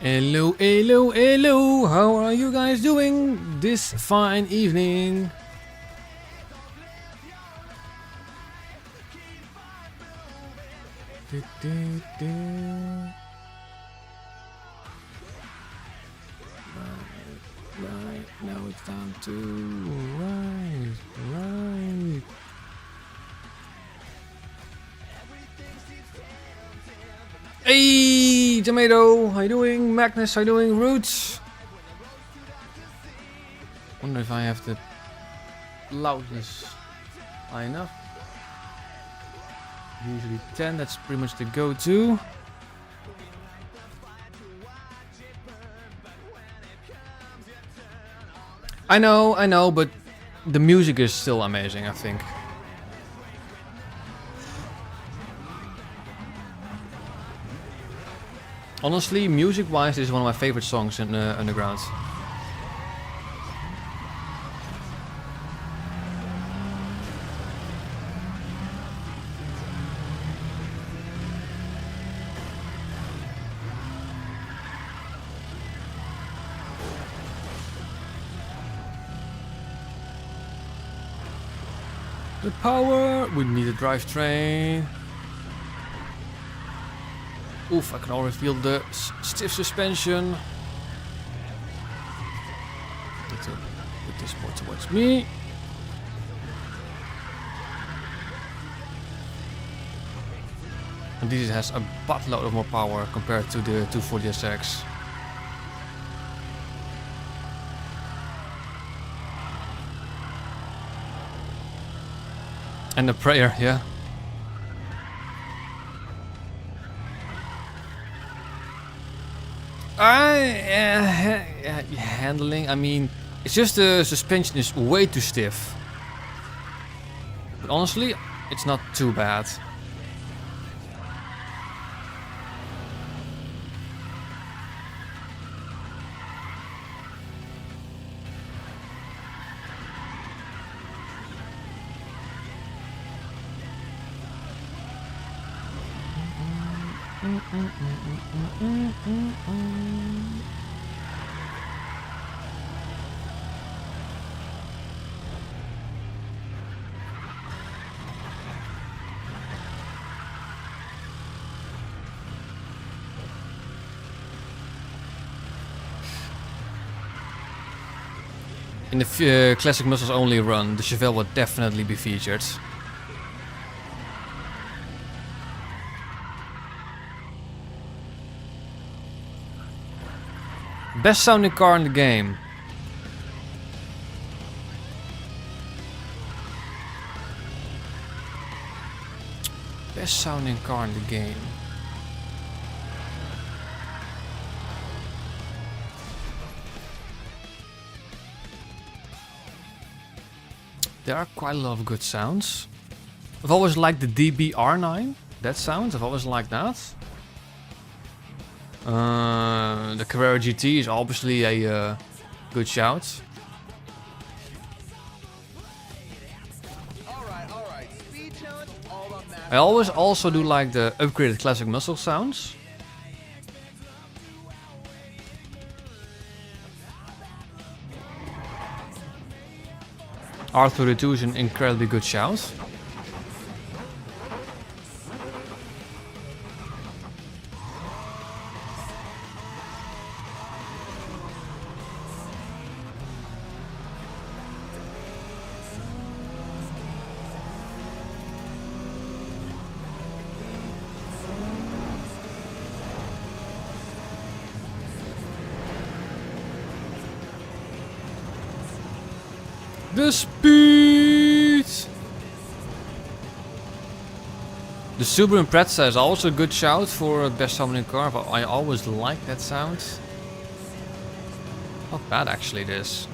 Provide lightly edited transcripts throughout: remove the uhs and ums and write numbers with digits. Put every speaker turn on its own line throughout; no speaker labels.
Hello, hello, hello. How are you guys doing this fine evening? Right, now it's time to right. Hey, Tomato, how you doing? Magnus, how you doing? Roots. Wonder if I have the loudness high enough. Usually 10, that's pretty much the go-to. I know, but the music is still amazing, I think. Honestly, music-wise, this is one of my favorite songs in Underground. The power, we need a drivetrain. Oof, I can already feel the stiff suspension. Need to put this more towards me. And this has a buttload of more power compared to the 240SX. And the prayer, yeah. Handling, I mean, it's just the suspension is way too stiff. But honestly, it's not too bad. In the classic muscles only run, the Chevelle would definitely be featured. Best sounding car in the game. Best sounding car in the game. There are quite a lot of good sounds. I've always liked the DB-R9. That sound, I've always liked that. The Carrera GT is obviously a good shout. I always also do like the upgraded classic muscle sounds. R32 is an incredibly good shout. The speed! The Subaru Impreza is also a good shout for a best sounding car. I always like that sound. Not bad actually this.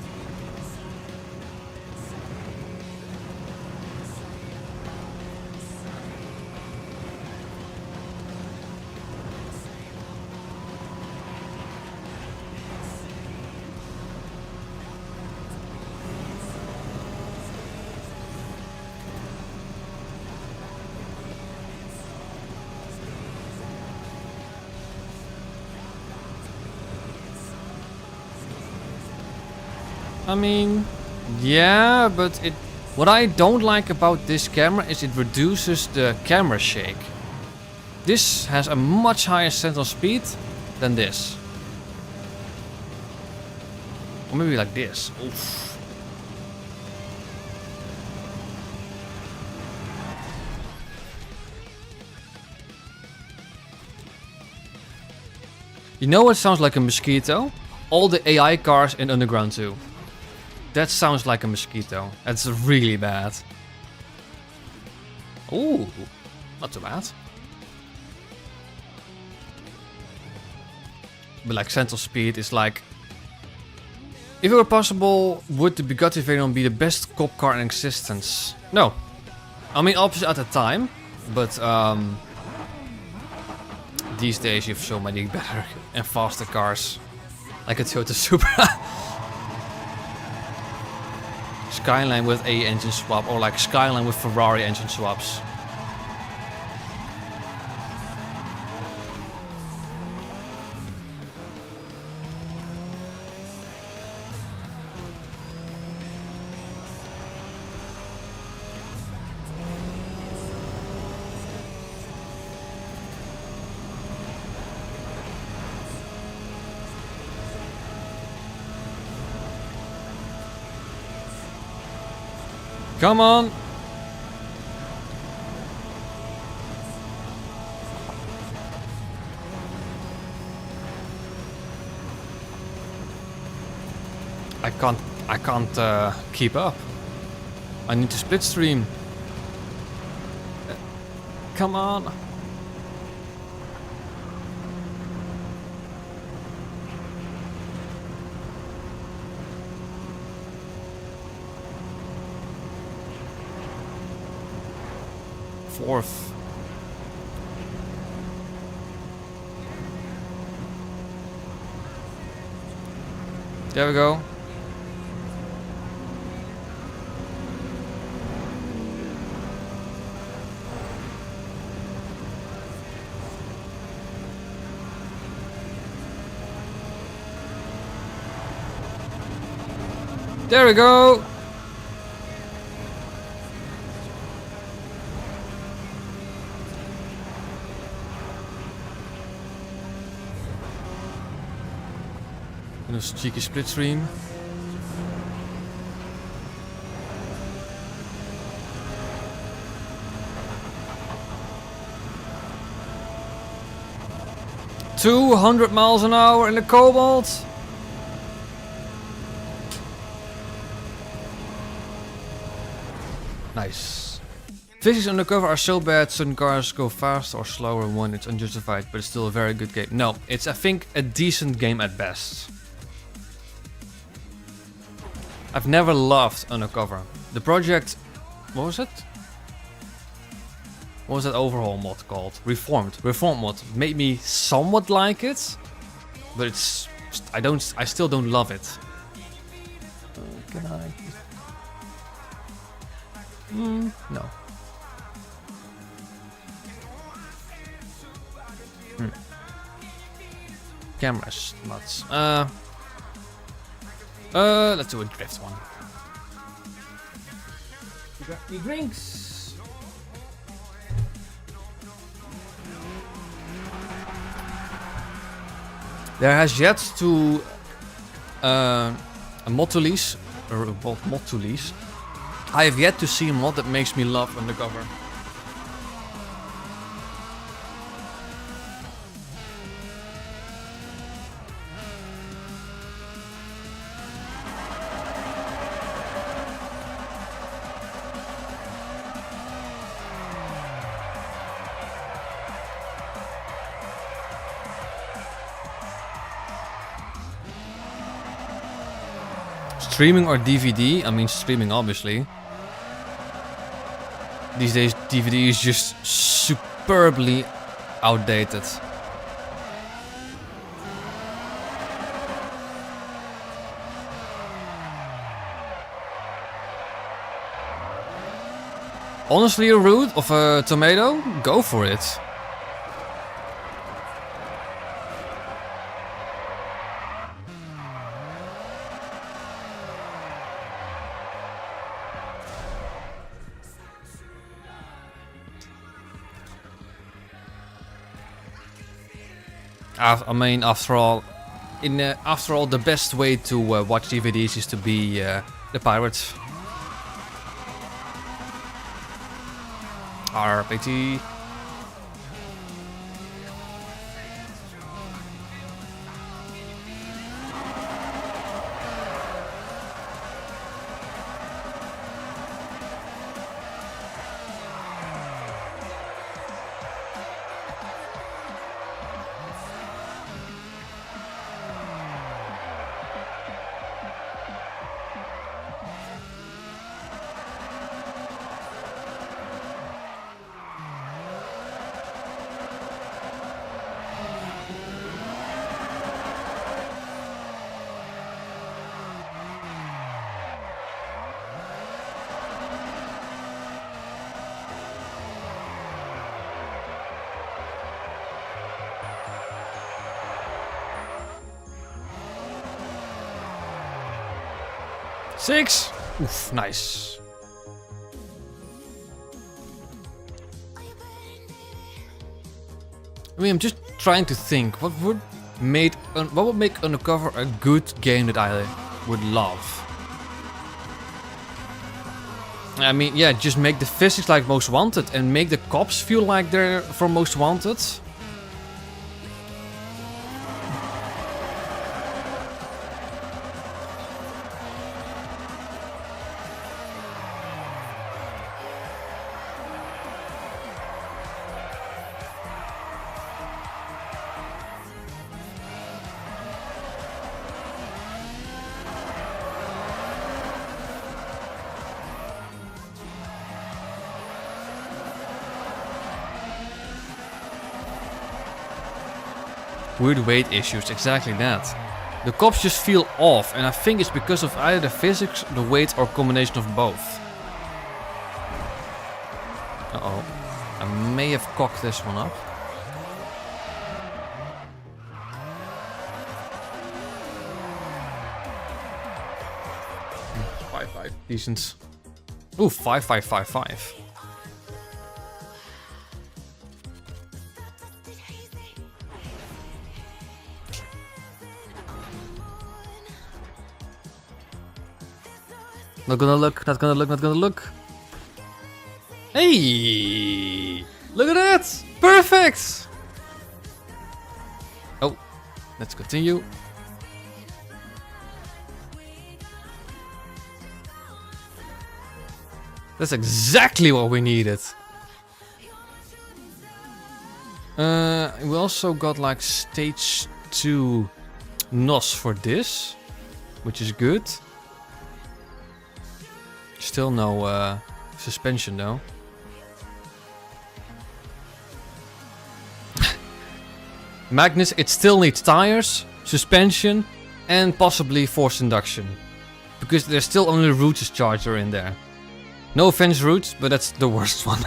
I mean, yeah, but what I don't like about this camera is it reduces the camera shake. This has a much higher sensor speed than this. Or maybe like this. Oof. You know what sounds like a mosquito? All the AI cars in Underground 2. That sounds like a mosquito. That's really bad. Ooh, not too bad. But like sensor speed is like... If it were possible, would the Bugatti Veyron be the best cop car in existence? No. I mean, obviously at the time, but these days you have so many better and faster cars. Like a Toyota Supra. Skyline with a engine swap, or like Skyline with Ferrari engine swaps. Come on! I can't keep up. I need to split stream. Come on! Fourth. There we go. There we go. Een cheeky split stream. $200 miles an hour in the Cobalt. Nice. Physics undercover are so bad, certain cars go faster or slower when it's unjustified, but it's still a very good game. No, it's I think a decent game at best. I've never loved Undercover. The project, what was it? What was that overhaul mod called? Reformed mod made me somewhat like it, but it's I still don't love it. Can I? No. Cameras nuts. Let's do a drift one. You got me drinks. There has yet to a mod to lease, or a mod to lease. I have yet to see a mod that makes me love Undercover. Streaming or DVD? I mean streaming obviously. These days DVD is just superbly outdated. Honestly, a root of a tomato? Go for it. I mean, after all, the best way to watch DVDs is to be the pirates. RPT. Six. Oof, nice. I mean, I'm just trying to think what would make Undercover a good game that I would love. I mean, yeah, just make the physics like Most Wanted and make the cops feel like they're from Most Wanted. Weird weight issues, exactly that. The cops just feel off, and I think it's because of either the physics, the weight, or a combination of both. Uh-oh. I may have cocked this one up. Five. Decent. Ooh, 5. Not gonna look. Hey! Look at that! Perfect! Oh, let's continue. That's exactly what we needed. We also got like stage 2 NOS for this, which is good. Still no suspension though. Magnus, it still needs tires, suspension, and possibly forced induction. Because there's still only the Roots charger in there. No offense, Roots, but that's the worst one.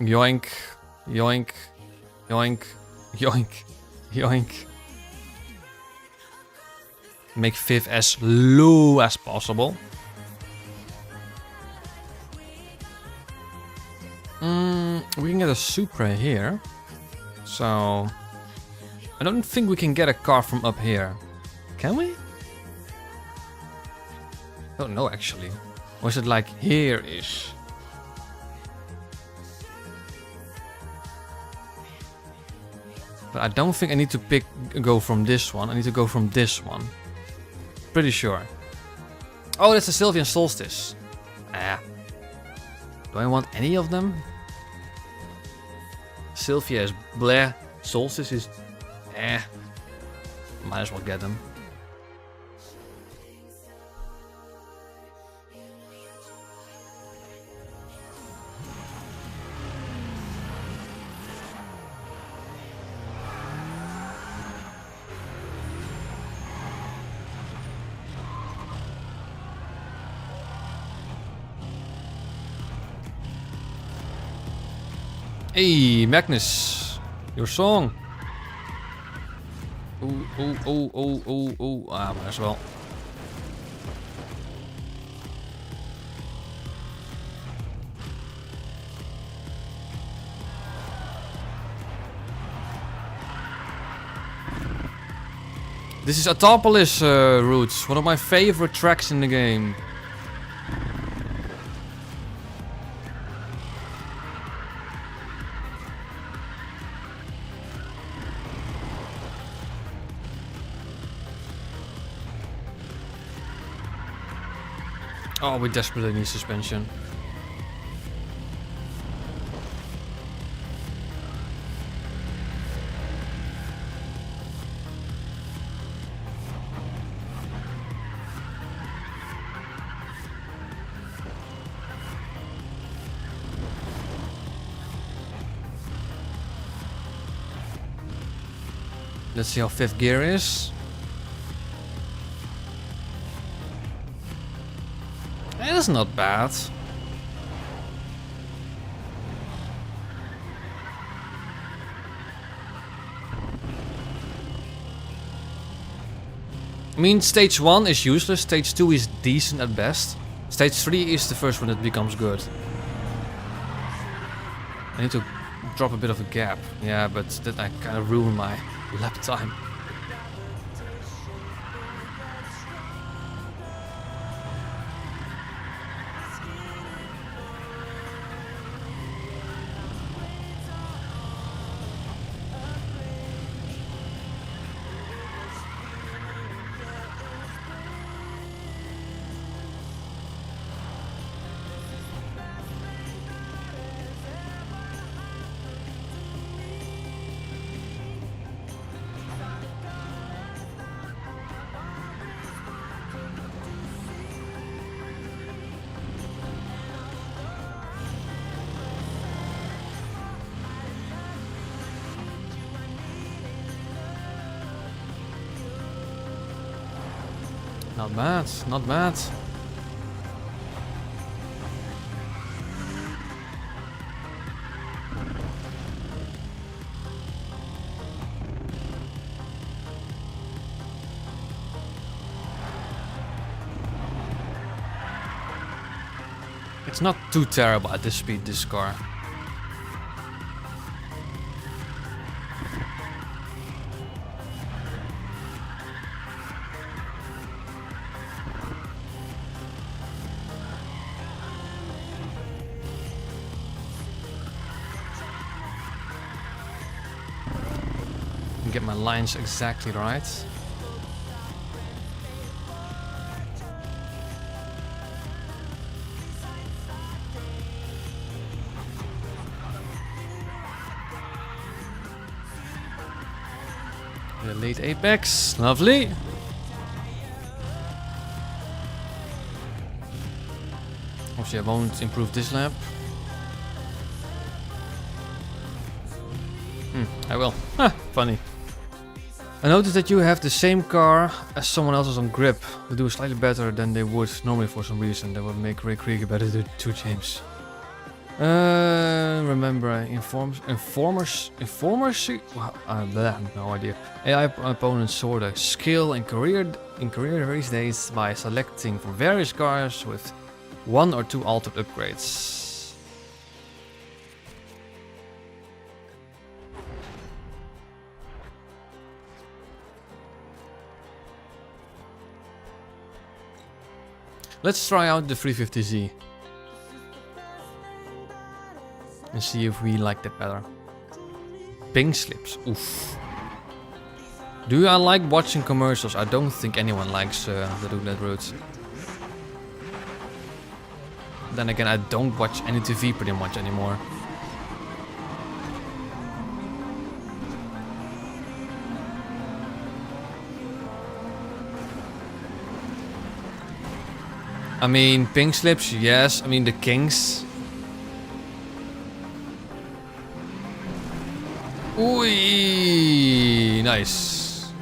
Yoink, yoink, yoink, yoink, yoink. Make Viv as low as possible. We can get a Supra here. So I don't think we can get a car from up here. Can we? Don't know actually. Or is it like here-ish? But I don't think I need to go from this one. I need to go from this one. Pretty sure. Oh, that's the Sylvian Solstice. Do I want any of them? Sylvia is bleh. Solstice is might as well get them. Hey, Magnus, your song. Oh. Ah, might as well. This is Autopolis routes, one of my favorite tracks in the game. Oh, we desperately need suspension. Let's see how fifth gear is. It is not bad. I mean, stage 1 is useless, stage 2 is decent at best. Stage 3 is the first one that becomes good. I need to drop a bit of a gap. Yeah, but that I kind of ruined my lap time. Not bad, not bad. It's not too terrible at this speed, this car. Get my lines exactly right. The late apex, lovely. Obviously I won't improve this lap. I will. Funny. I noticed that you have the same car as someone else's on grip. They do slightly better than they would normally for some reason. That would make Ray Krieger better than 2 James. Remember, informers? Well, I have no idea. AI opponents sort of skill in career race days by selecting from various cars with 1 or 2 altered upgrades. Let's try out the 350Z and see if we like that better. Pink slips, oof. Do I like watching commercials? I don't think anyone likes the roulette route. Then again, I don't watch any TV pretty much anymore. I mean, pink slips, yes. I mean, the kings. Ooh, nice.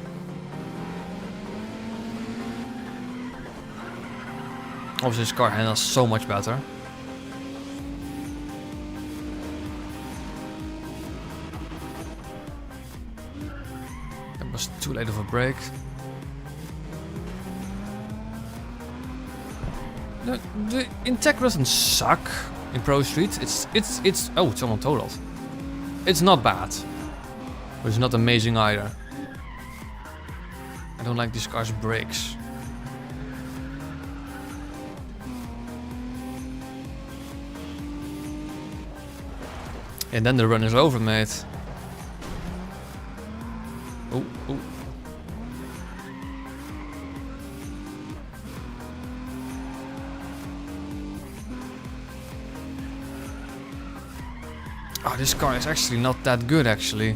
Obviously, this car handles so much better. That was too late of a break. The Integra doesn't suck in Pro Street. It's oh, it's almost totaled. It's not bad, but it's not amazing either. I don't like this car's brakes. And then the run is over, mate. Oh, oh. Oh, this car is actually not that good, actually.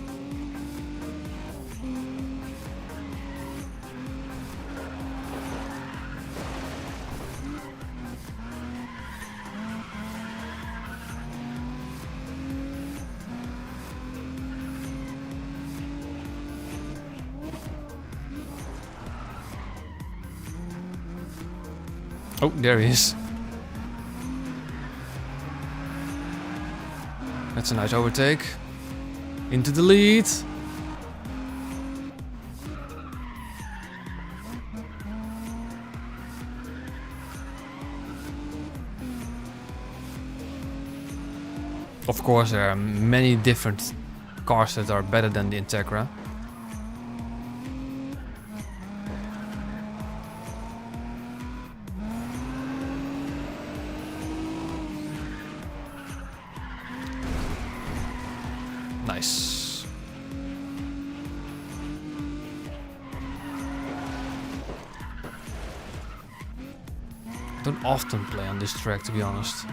Oh, there he is. That's a nice overtake. Into the lead. Of course, there are many different cars that are better than the Integra. Nice. Don't often play on this track, to be honest.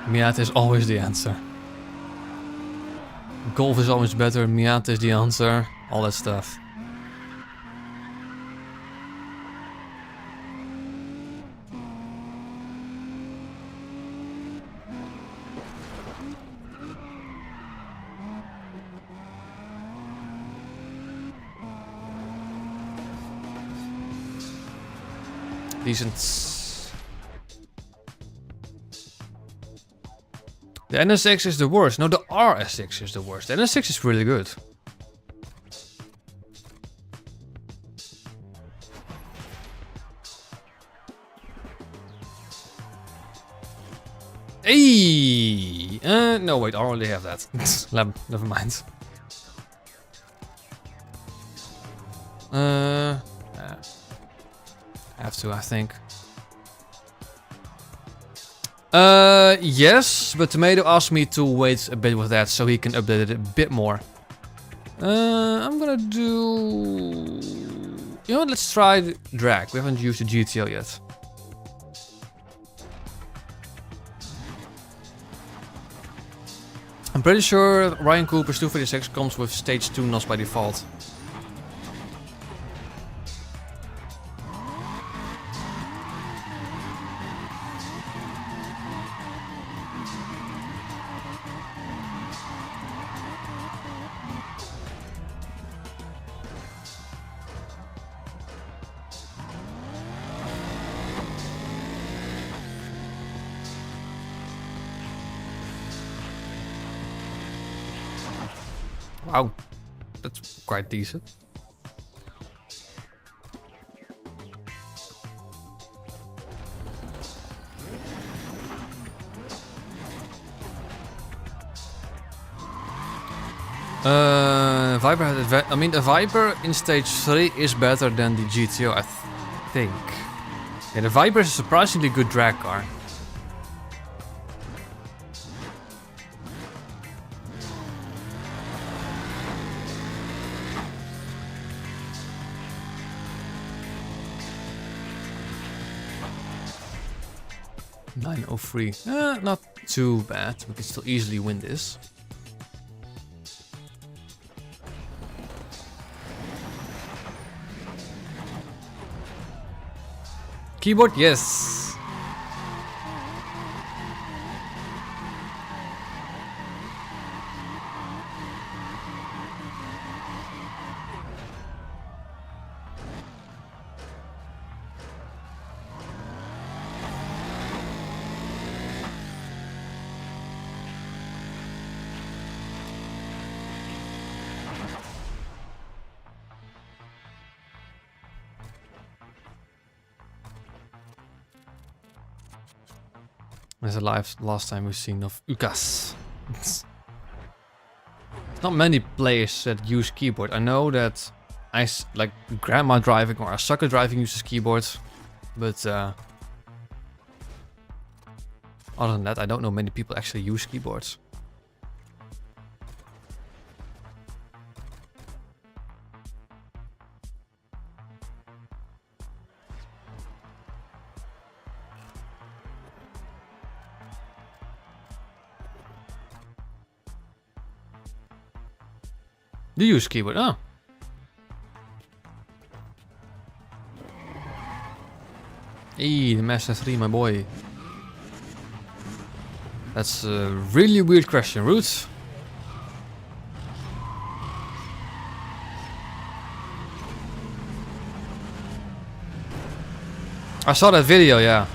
Miata is always the answer. Golf is always better, Miata is the answer, all that stuff. Decent. The NSX is the worst. No, the RS6 is the worst. The NSX is really good. Hey! No, wait, I already have that. Never mind. Have to, I think. Yes, but Tomato asked me to wait a bit with that so he can update it a bit more. I'm gonna do... You know what, let's try the drag. We haven't used the GTO yet. I'm pretty sure Ryan Cooper's 256 comes with stage 2 NOS by default. Wow, that's quite decent. Viper had I mean, the Viper in stage 3 is better than the GTO, I think. Yeah, the Viper is a surprisingly good drag car. .903, not too bad. We can still easily win this. Keyboard, yes. When's the last time we've seen of Ukas? Not many players that use keyboard. I know that like grandma driving or Asaka driving uses keyboard, but other than that, I don't know many people actually use keyboards. You use keyboard, oh. Hey, the Master 3, my boy. That's a really weird question, Roots. I saw that video, yeah.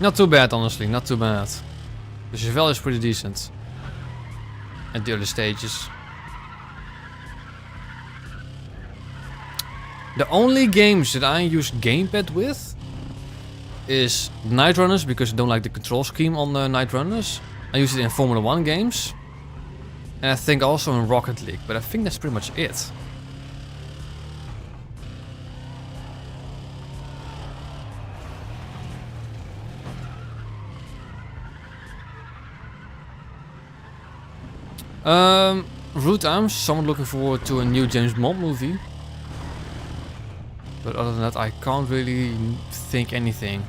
Not too bad, honestly, not too bad. The Chevelle is pretty decent at the early stages. The only games that I use gamepad with is Night Runners, because I don't like the control scheme on the Night Runners. I use it in Formula 1 games. And I think also in Rocket League, but I think that's pretty much it. Root, I'm somewhat looking forward to a new James Bond movie. But other than that, I can't really think of anything.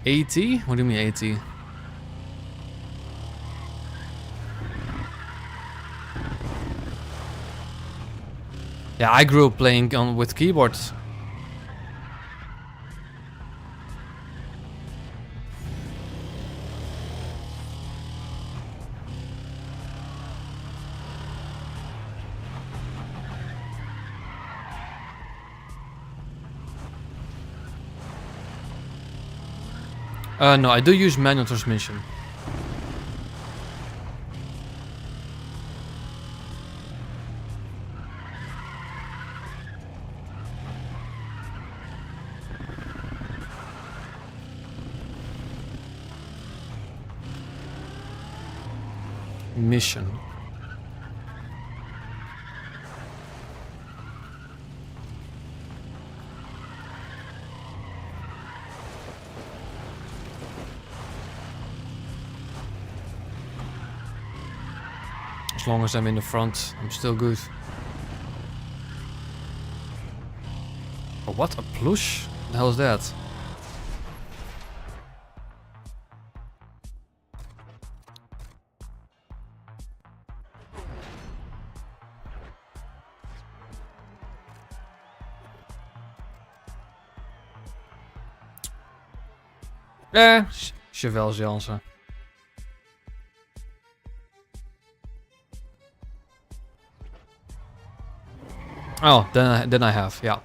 AT? What do you mean AT? Yeah, I grew up playing with keyboards. No, I do use manual transmission. Mission. As long as I'm in the front, I'm still good. Oh, what? A plush? What the hell is that? Chevelle Jansen. Oh, then I have, yeah.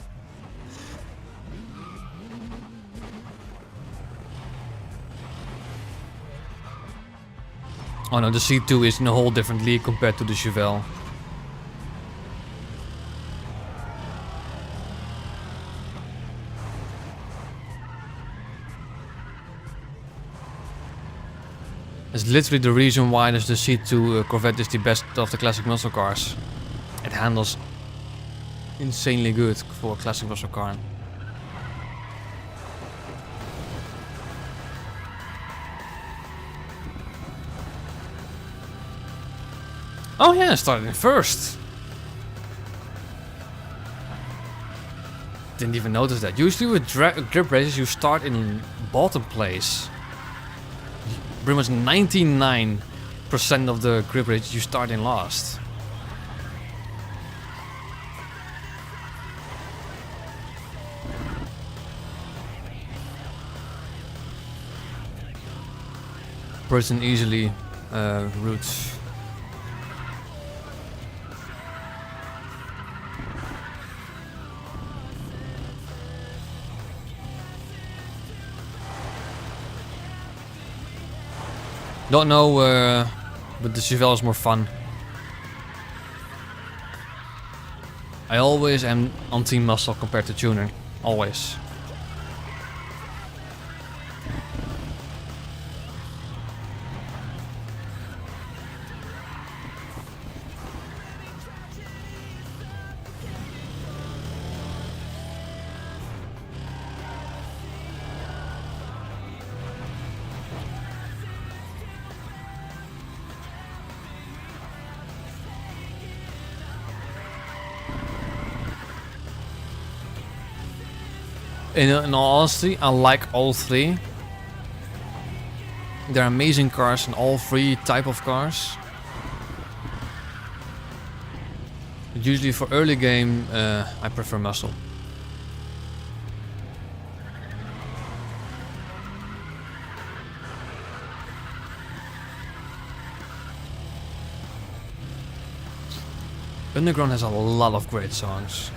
Oh no, the C2 is in a whole different league compared to the Chevelle. It's literally the reason why the C2 Corvette is the best of the classic muscle cars. It handles insanely good for a classic muscle car. Oh yeah, I started in first. Didn't even notice that. Usually with grip races you start in bottom place. Pretty much 99% of the grip races you start in last. person easily routes. Don't know, but the Chevelle is more fun. I always am on Team Muscle compared to Tuner. Always. In all honesty, I like all three. They're amazing cars in all three type of cars. But usually for early game, I prefer muscle. Underground has a lot of great songs.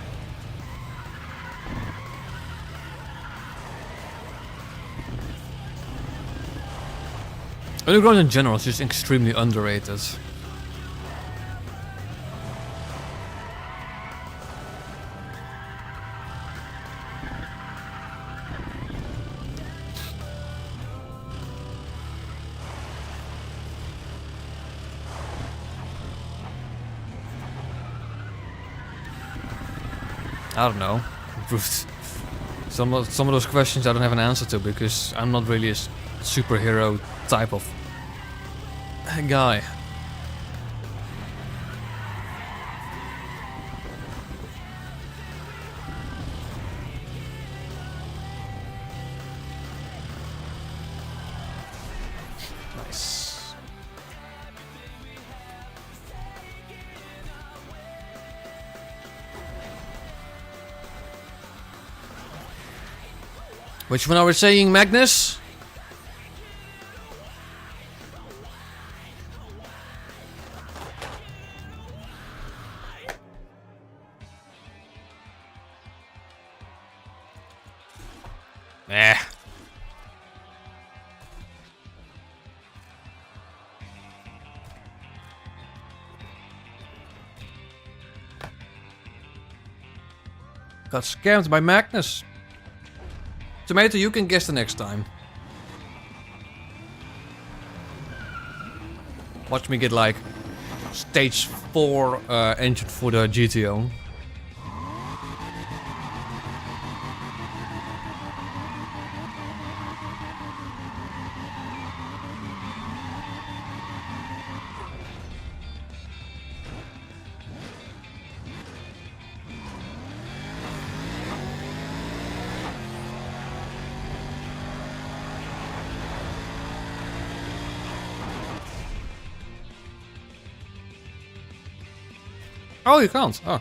Underground in general is just extremely underrated. I don't know. Some of those questions I don't have an answer to because I'm not really a superhero type of guy. Nice. Which one are we saying, Magnus? Eh. Got scammed by Magnus. Tomato, you can guess the next time. Watch me get like stage 4 engine for the GTO. Oh, you can't. Oh.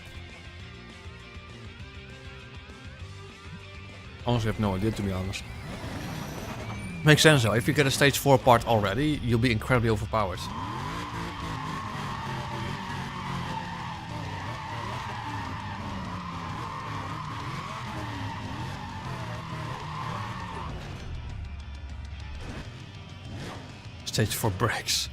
Honestly, I have no idea, to be honest. Makes sense though. If you get a stage 4 part already, you'll be incredibly overpowered. Stage 4 brakes.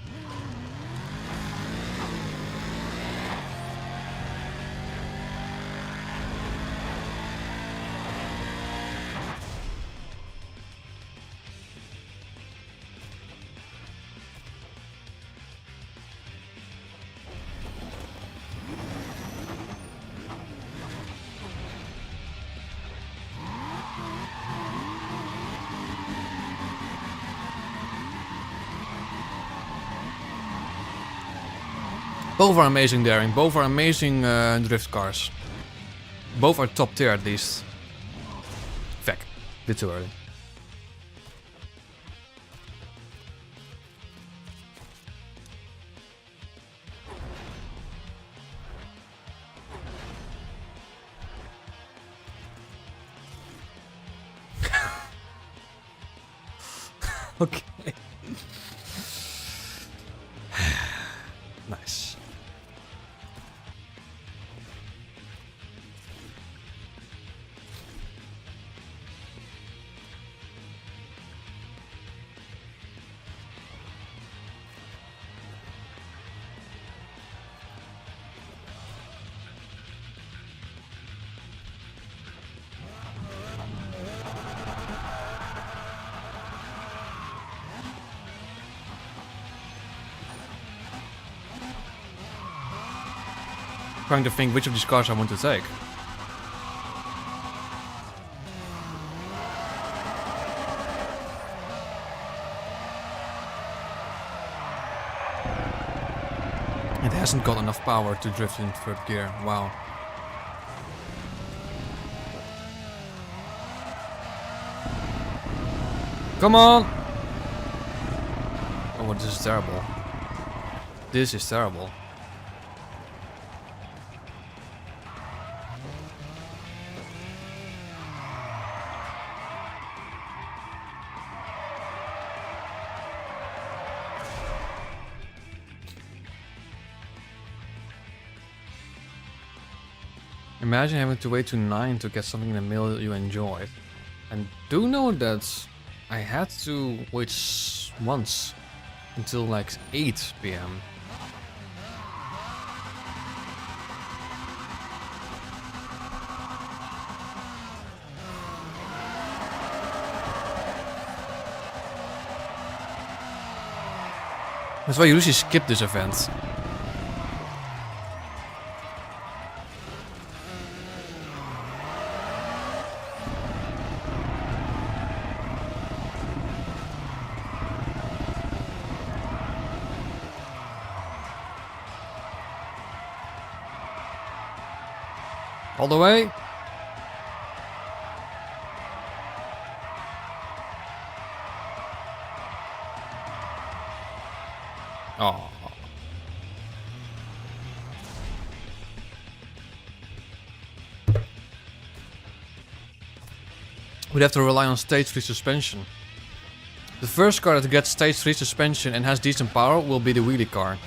Both are amazing daring, both are amazing drift cars. Both are top tier at least. Feck, bit too early. Okay. Trying to think which of these cars I want to take. It hasn't got enough power to drift in third gear. Wow. Come on! Oh, this is terrible. This is terrible. Imagine having to wait to 9 to get something in the mail you enjoyed. And do know that I had to wait once until like 8 PM. That's why you usually skip this event. All the way. Oh. We'd have to rely on stage 3 suspension. The first car that gets stage 3 suspension and has decent power will be the wheelie car.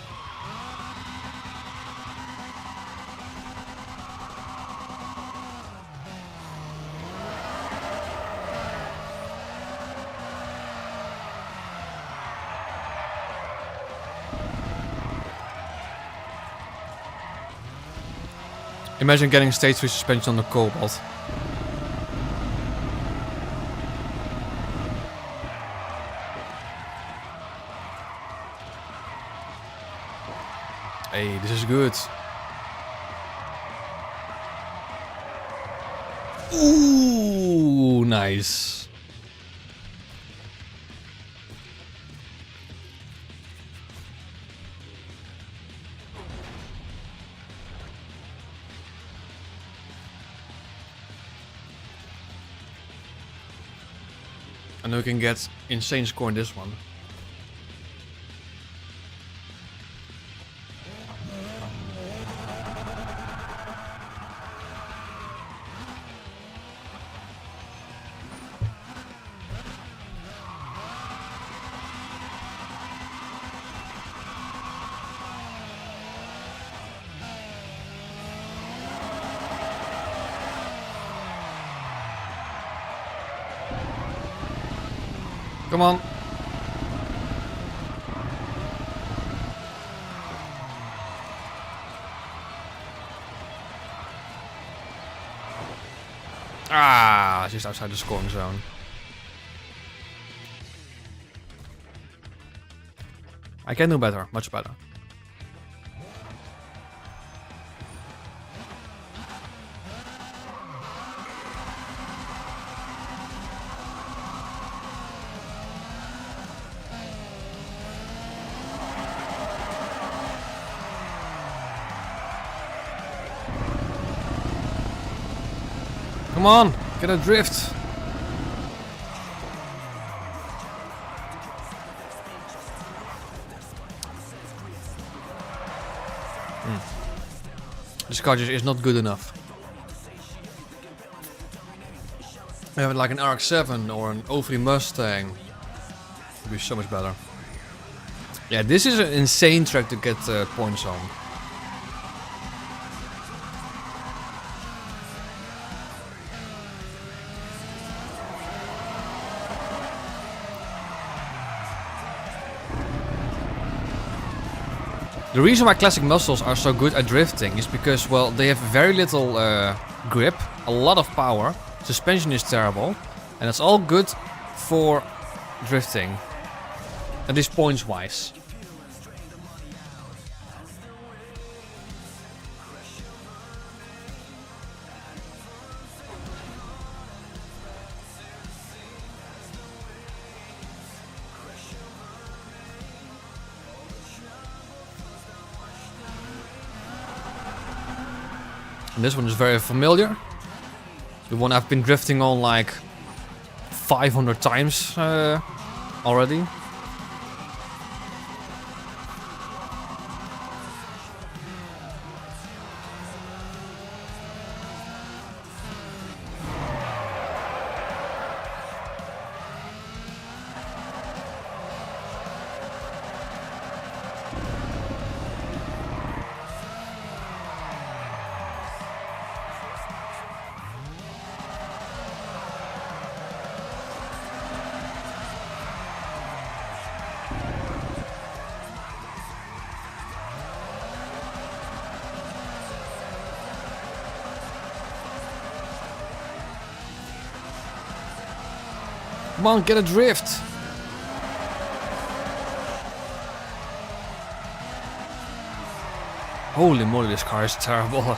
Imagine getting stage 3 suspension on the Cobalt. Hey, this is good. Ooh, nice. And we can get insane score in this one. Come on. Ah, just outside the scoring zone. I can do better, much better. Come on, get a drift. This car just is not good enough. We have it like an RX-7 or an 03 Mustang. Would be so much better. Yeah, this is an insane track to get points on. The reason why classic muscles are so good at drifting is because, well, they have very little grip, a lot of power, suspension is terrible, and it's all good for drifting, at least points wise. And this one is very familiar. The one I've been drifting on like 500 times already. Come on, get a drift. Holy moly, this car is terrible.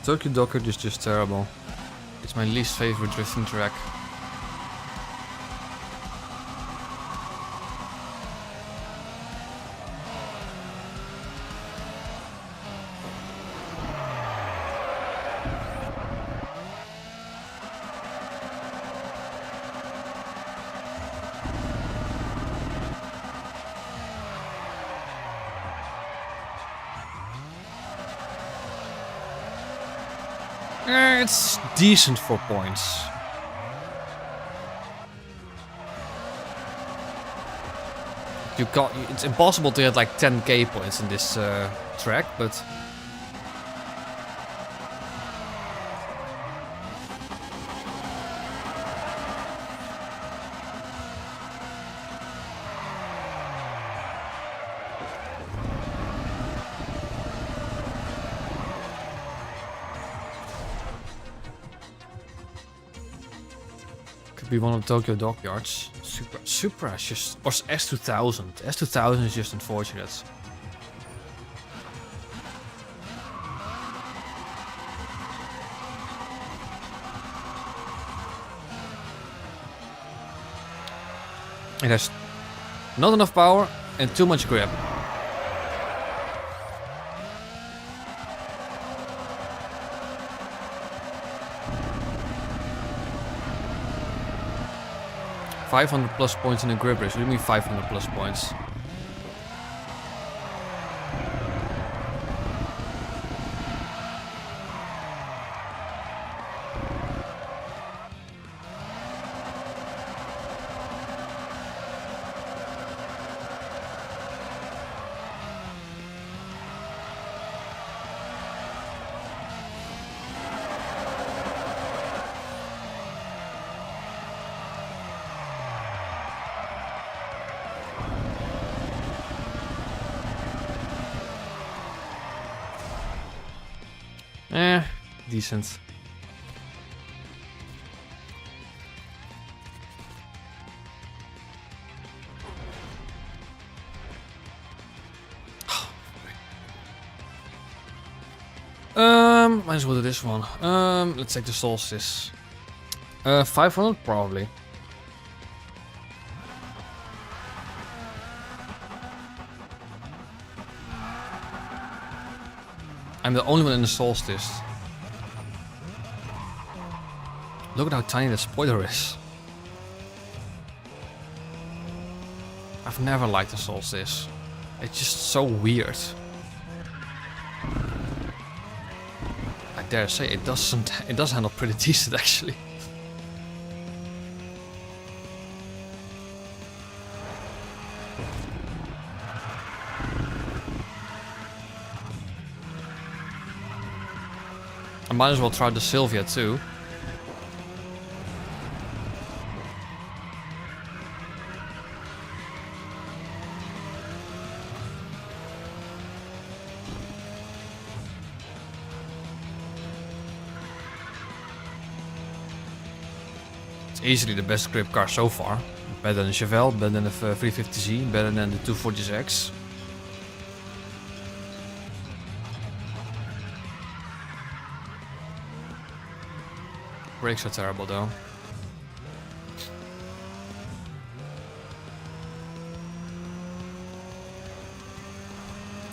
Tokyo Docker is just terrible. It's my least favorite drifting track. It's decent for points. It's impossible to get like 10k points in this track, but be one of the Tokyo dockyards. Supra is just, or S2000. S2000 is just unfortunate. It has not enough power and too much grip. +500 points in a grip race. What do you mean 500 points? Decent. Might as well do this one. Let's take the Solstice. 500 probably. I'm the only one in the Solstice. Look at how tiny the spoiler is. I've never liked the Solstice. It's just so weird. I dare say it does handle pretty decent actually. I might as well try the Sylvia too. Easily the best grip car so far. Better than the Chevelle, better than the 350Z, better than the 240X. Brakes are terrible though.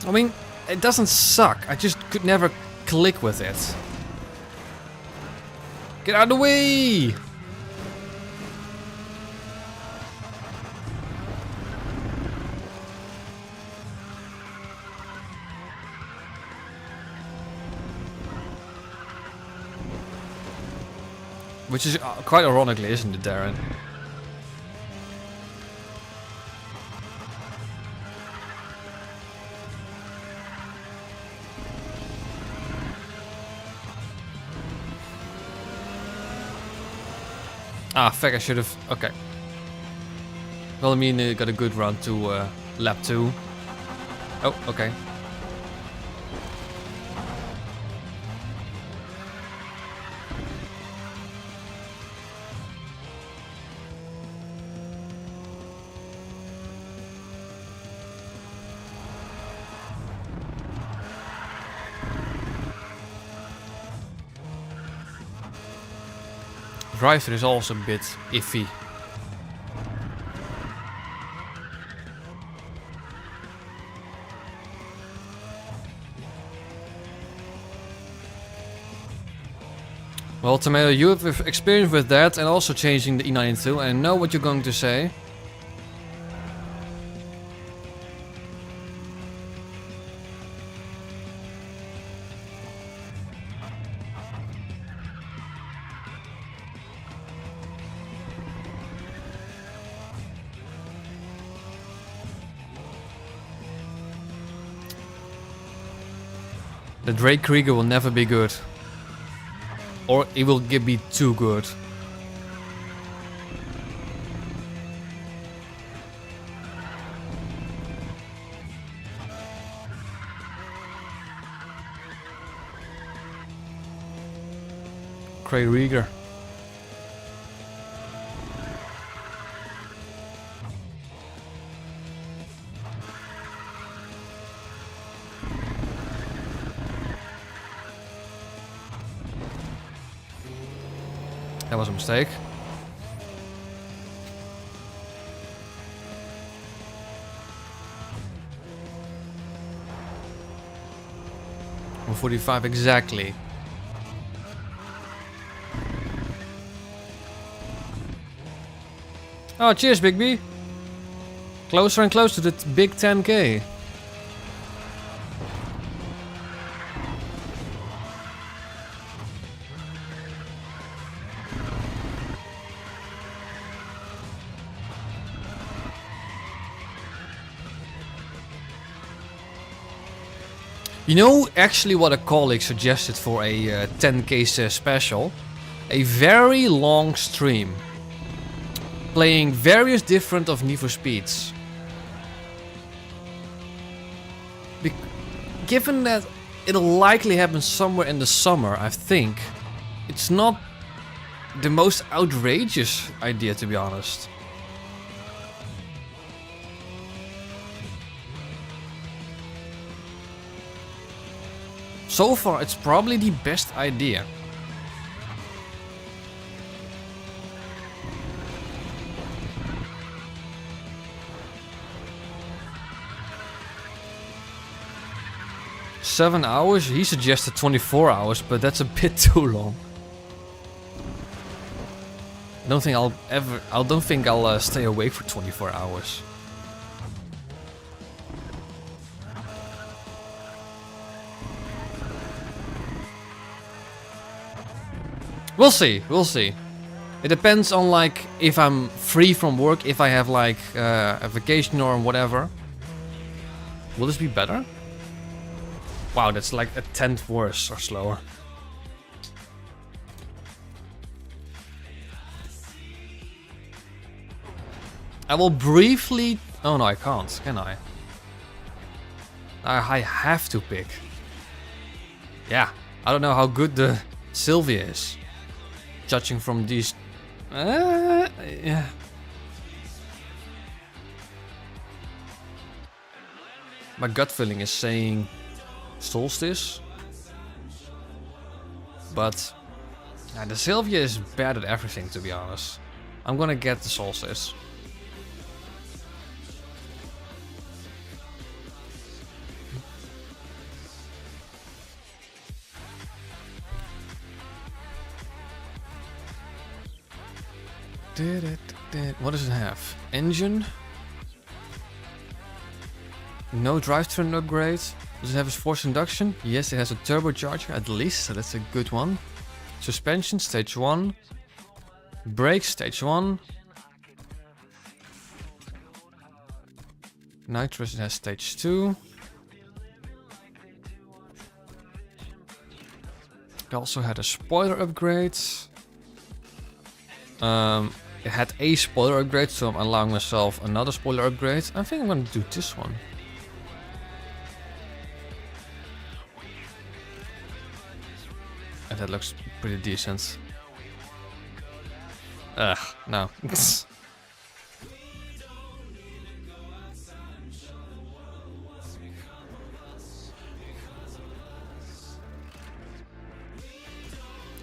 I mean, it doesn't suck. I just could never click with it. Get out of the way! Which is quite ironically, isn't it, Darren? Ah, fuck, I should have... Okay. Well, I mean, got a good run to lap 2. Oh, okay. Driver is also a bit iffy. Well, Tomato, you have experience with that and also changing the E92, and I know what you're going to say. The Drake Krieger will never be good. Or it will be too good. Craig Rieger. That was a mistake. $145 exactly. Oh, cheers, Big B. Closer and closer to the big 10K. You know actually what a colleague suggested for a 10K special? A very long stream. Playing various different of Need for Speeds. Given that it'll likely happen somewhere in the summer, I think it's not the most outrageous idea, to be honest. So far, it's probably the best idea. "7 hours? He suggested 24 hours, but that's a bit too long. I don't think I'll stay awake for 24 hours. We'll see, we'll see. It depends on like if I'm free from work, if I have like a vacation or whatever. Will this be better? Wow, that's like a tenth worse or slower. I will briefly... Oh no, I can't, can I? I have to pick. Yeah, I don't know how good the Sylvia is. Judging from these... yeah. My gut feeling is saying Solstice. But Nah, the Sylvia is bad at everything, to be honest. I'm gonna get the Solstice. What does it have? Engine? No drivetrain upgrade. Does it have a forced induction? Yes, it has a turbocharger at least, so that's a good one. Suspension, stage 1. Brakes, stage 1. Nitrous, it has stage 2. It also had a spoiler upgrade. It had a spoiler upgrade, so I'm allowing myself another spoiler upgrade. I think I'm gonna do this one. And that looks pretty decent. Ugh, no.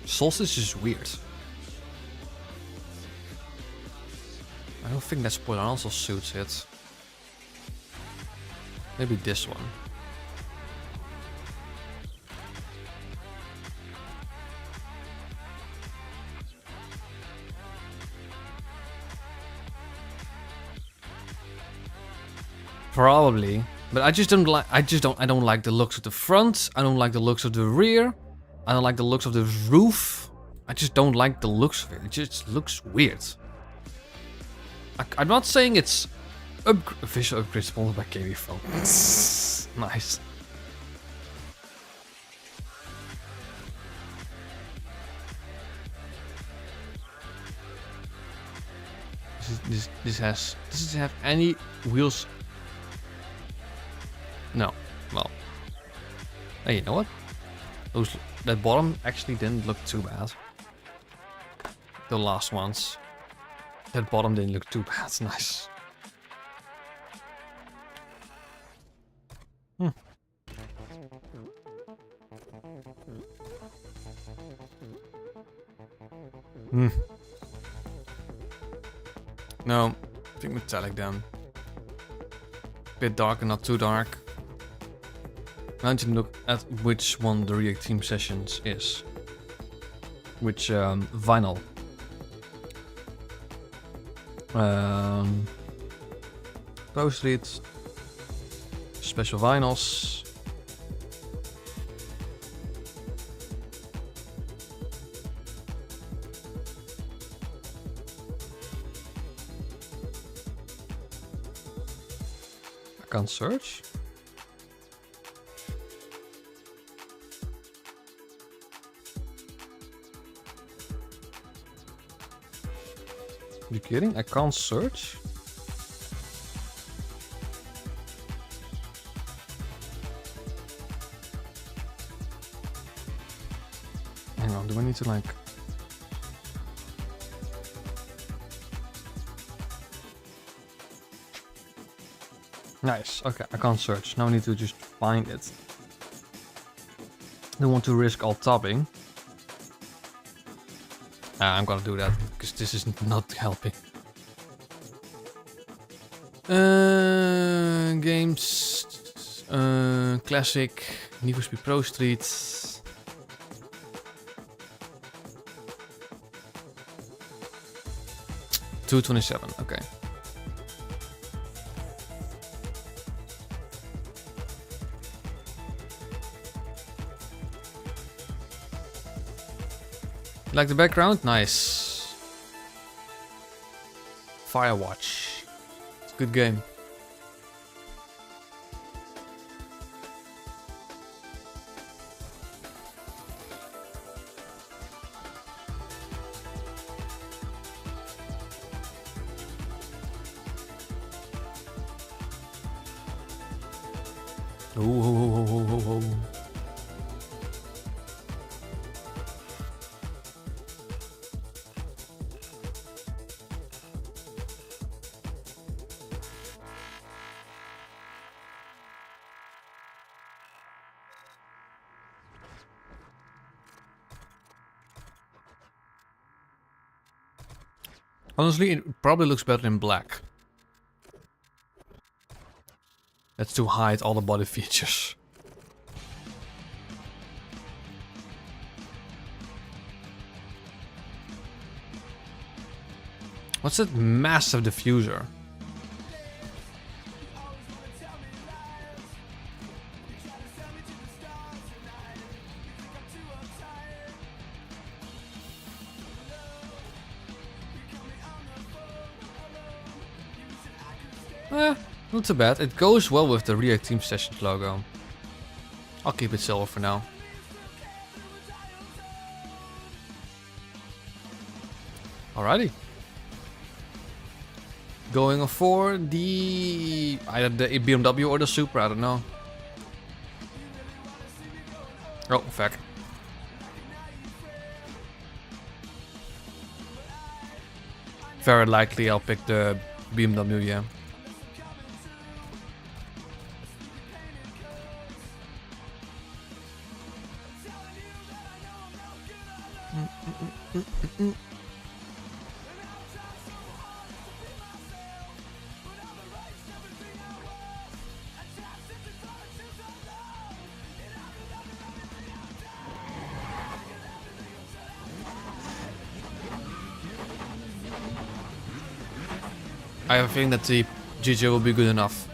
Solstice is weird. I don't think that spoiler also suits it. Maybe this one. Probably, but I just don't like. I don't like the looks of the front. I don't like the looks of the rear. I don't like the looks of the roof. I just don't like the looks of it. It just looks weird. I'm not saying it's visual upgrade sponsored by KB Foam. Nice. Does it have any wheels? No. Well. Hey, you know what? That bottom actually didn't look too bad. The last ones. That bottom didn't look too bad. Nice. No, I think metallic then. Bit dark and not too dark. Now to look at which one the React Team Sessions is. Which vinyl. Post read. Special vinyls. I can't search. Are you kidding? I can't search? Hang on, do I need to like... Nice, okay, I can't search. Now I need to just find it. Don't want to risk alt tabbing. I'm gonna do that, because this is not helping. Games... Classic... Need for Speed Pro Street... $227, okay. Like the background? Nice. Firewatch. It's a good game. Oh. Honestly, it probably looks better in black. That's to hide all the body features. What's that massive diffuser? Not too bad. It goes well with the React Team Sessions logo. I'll keep it silver for now. Alrighty. Going for the either the BMW or the Supra, I don't know. Oh, fuck. Very likely I'll pick the BMW, yeah. I have a feeling that the GJ will be good enough.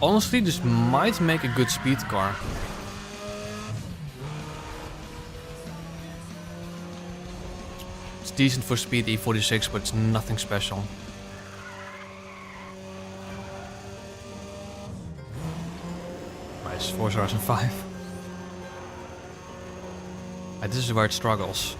Honestly, this might make a good speed car. It's decent for speed E46, but it's nothing special. Nice, 4 stars and 5. This is where it struggles.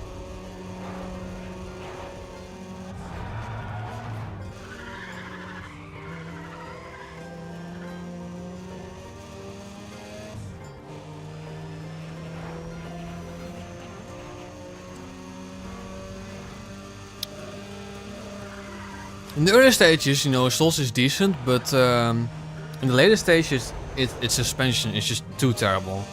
In the early stages, you know, Souls is decent, but in the later stages, its suspension is just too terrible.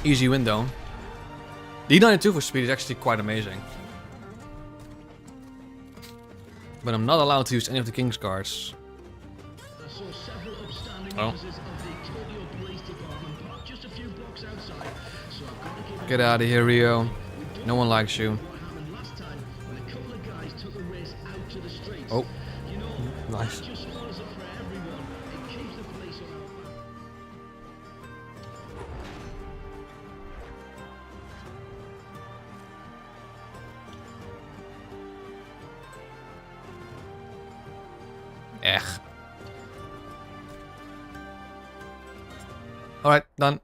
Easy win though. The E92 for speed is actually quite amazing. But I'm not allowed to use any of the King's cards. Oh. Get out of here, Rio. No one likes you. Oh. Nice. Echt. Alright, done.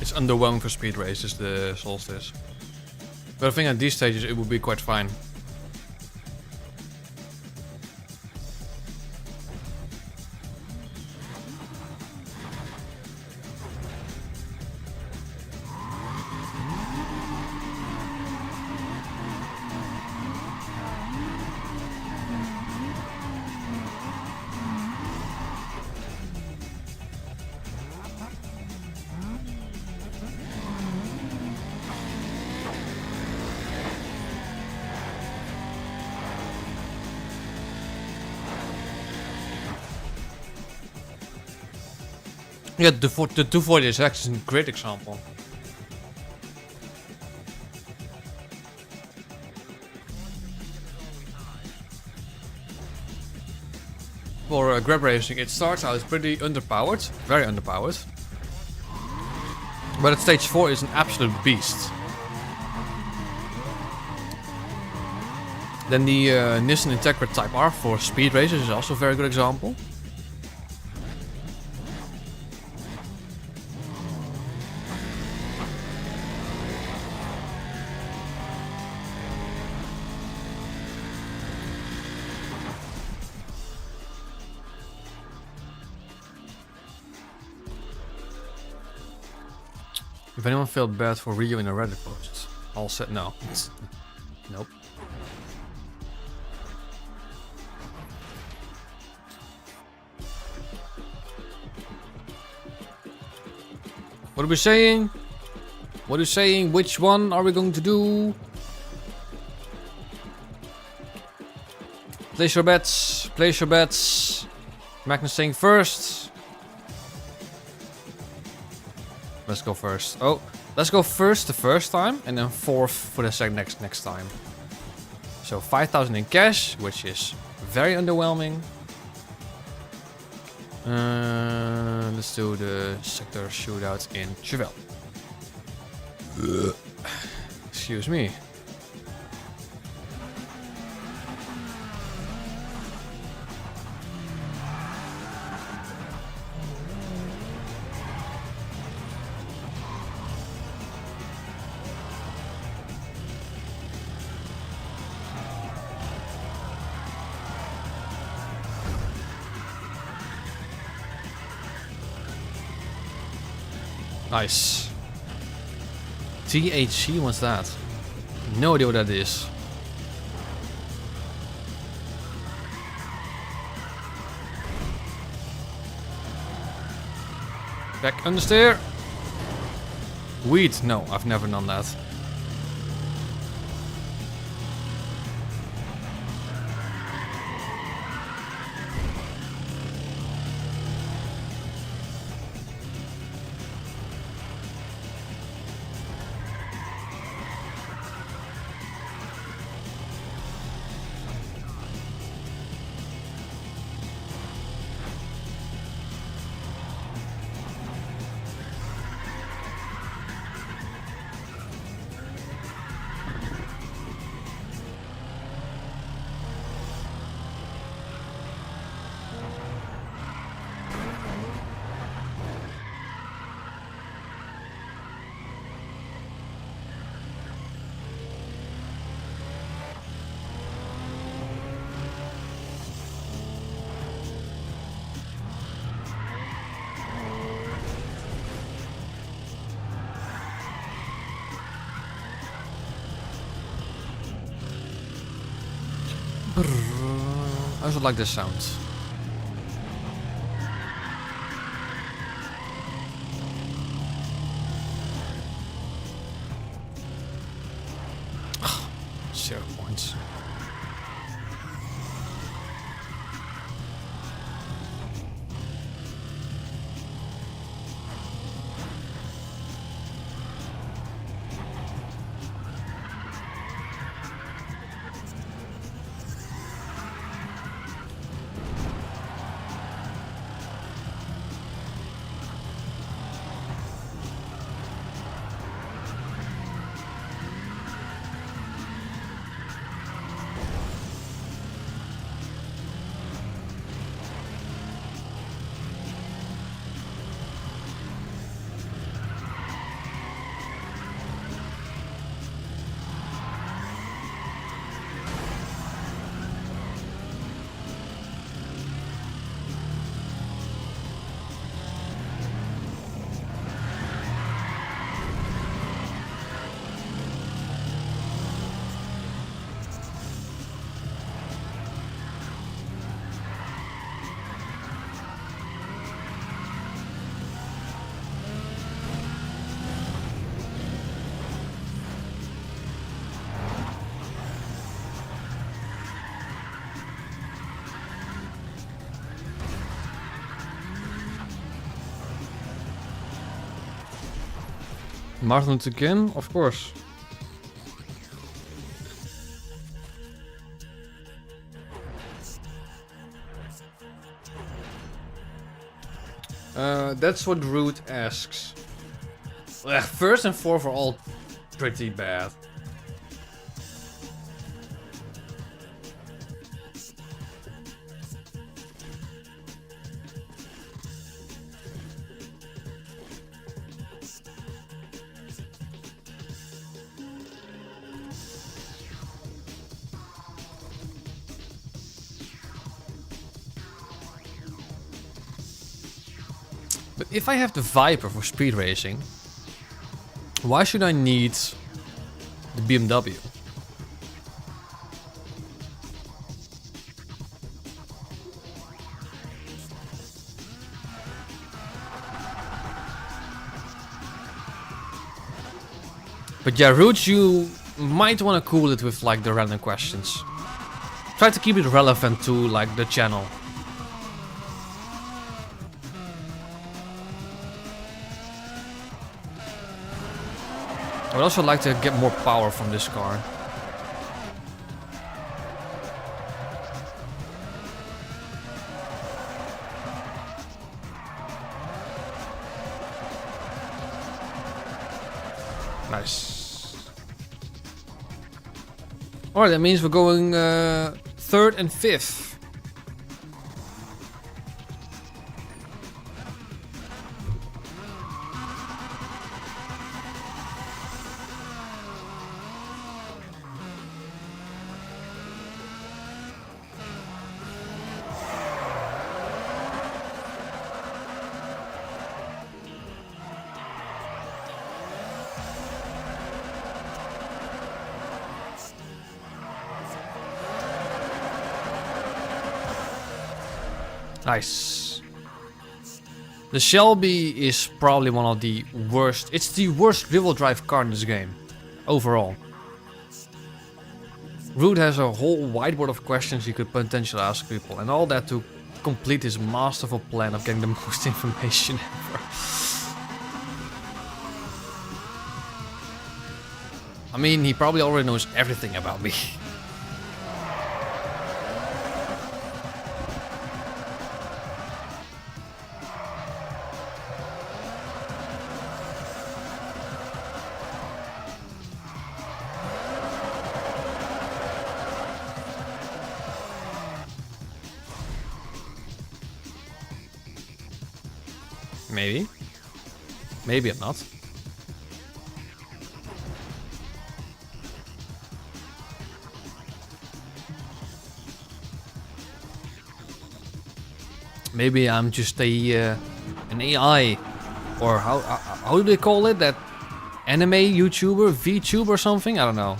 It's underwhelming for speed races, the Solstice. But I think at these stages it would be quite fine. Yeah, the 240SX is a great example. For grab racing, it starts out pretty underpowered, very underpowered. But at stage 4 is an absolute beast. Then the Nissan Integra Type R for speed races is also a very good example. If anyone felt bad for Rio in a Reddit post, all said no. Nope. What are we saying? What are you saying? Which one are we going to do? Place your bets. Place your bets. Magnus saying first. Let's go first. Oh, let's go first the first time and then fourth for the next time. So 5,000 in cash, which is very underwhelming. Let's do the sector shootout in Chevelle. Excuse me. Nice. THC, what's that? No idea what that is. Back understeer. Weed. No, I've never done that. I also like this sound. Ugh, 0 points. Martin Luther King, of course. That's what Root asks. Ugh, first and fourth are all pretty bad. But if I have the Viper for speed racing, why should I need the BMW? But yeah, Root, you might want to cool it with like the random questions. Try to keep it relevant to like the channel. I would also like to get more power from this car. Nice. Alright, that means we're going third and fifth. Nice. The Shelby is probably one of the worst. It's the worst rear-wheel drive car in this game, overall. Root has a whole whiteboard of questions he could potentially ask people, and all that to complete his masterful plan of getting the most information ever. I mean, he probably already knows everything about me. Maybe. Maybe I'm not. Maybe I'm just an AI, or how do they call it? That anime YouTuber, VTuber or something? I don't know.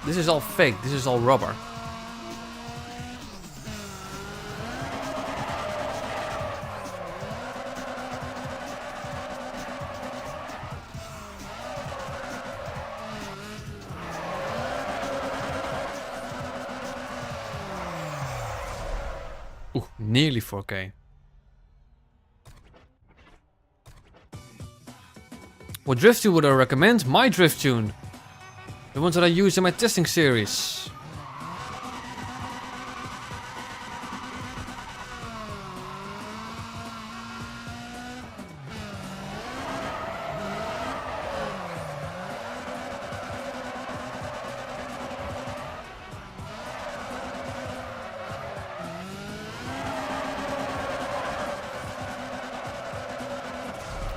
This is all fake. This is all rubber. Ooh, nearly 4K. What drift tune would I recommend? My drift tune. The ones that I use in my testing series.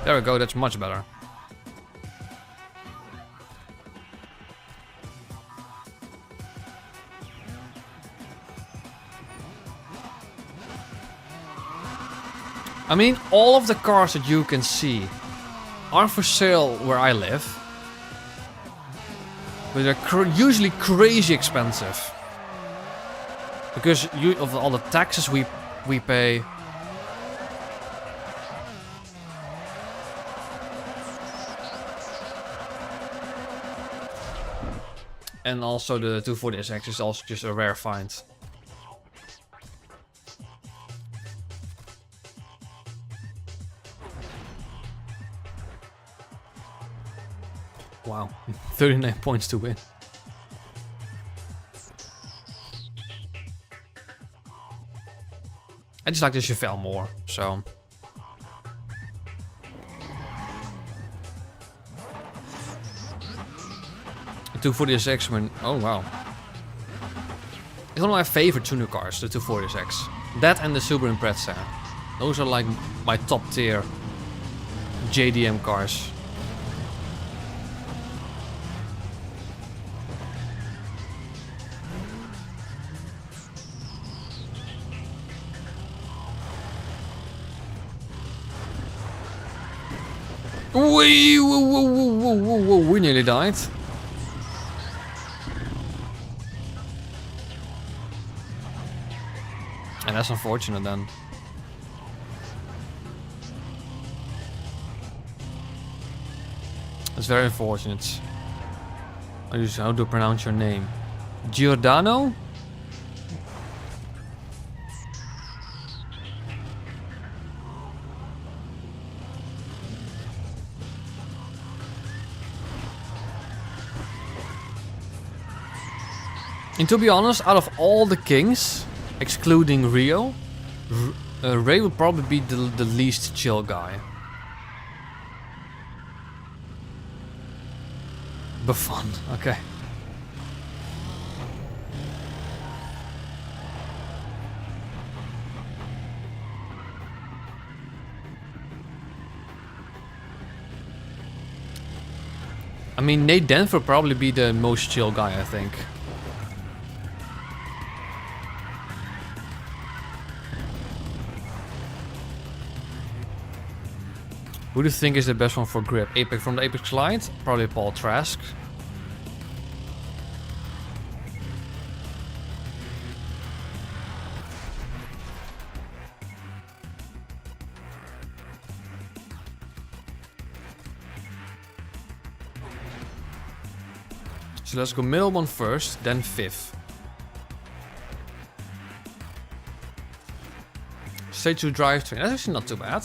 There we go, that's much better. I mean, all of the cars that you can see are for sale where I live. But they're usually crazy expensive. Because of all the taxes we pay. And also the 240SX is also just a rare find. Wow, 39 points to win. I just like the Chevelle more, so. 240SX when, oh wow. It's one of my favorite tuner cars, the 240SX. That and the Subaru Impreza. Those are like my top tier JDM cars. Wee, whoa, whoa, whoa, whoa, whoa, we nearly died. And that's unfortunate then. It's very unfortunate. How do you pronounce your name? Giordano? And to be honest, out of all the kings, excluding Rio, Ray would probably be the least chill guy. Buffon, okay. I mean, Nate Denver would probably be the most chill guy, I think. Who do you think is the best one for grip? Apex from the Apex Glide? Probably Paul Trask. So let's go middle one first, then fifth. Stage 2 drivetrain. That's actually not too bad.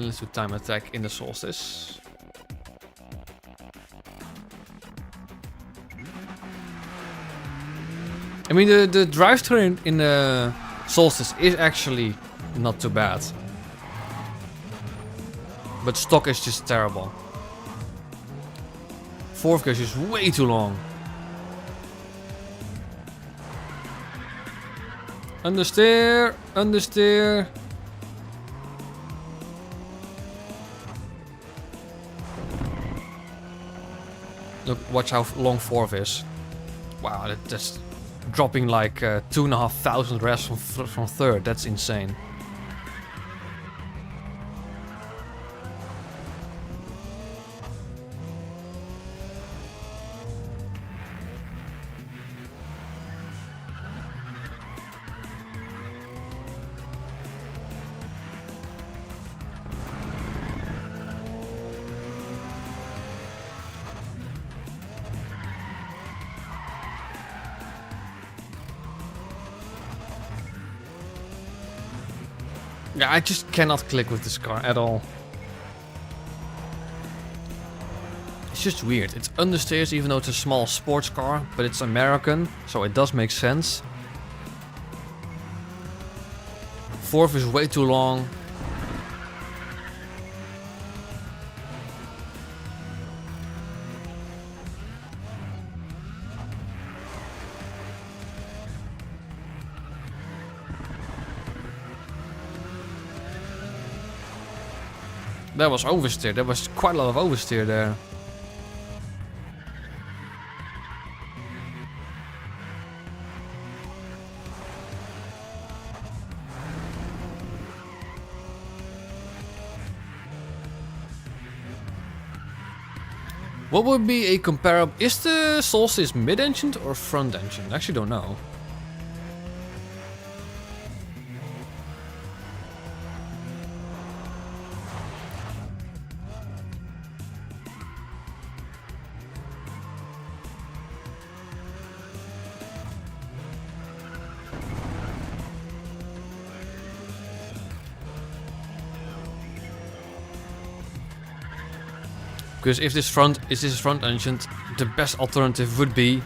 Let's do time attack in the Solstice. I mean, the drivetrain in the Solstice is actually not too bad. But stock is just terrible. Fourth gear is just way too long. Understeer, understeer. Look, watch how long fourth is. Wow, that's dropping like 2,500 reps from third. That's insane. Yeah, I just cannot click with this car at all. It's just weird. It's understeers even though it's a small sports car, but it's American, so it does make sense. Fourth is way too long. That was oversteer. There was quite a lot of oversteer there. What would be a comparable... Is the Solstice mid-engined or front-engined? I actually don't know. Because if this front engine, the best alternative would be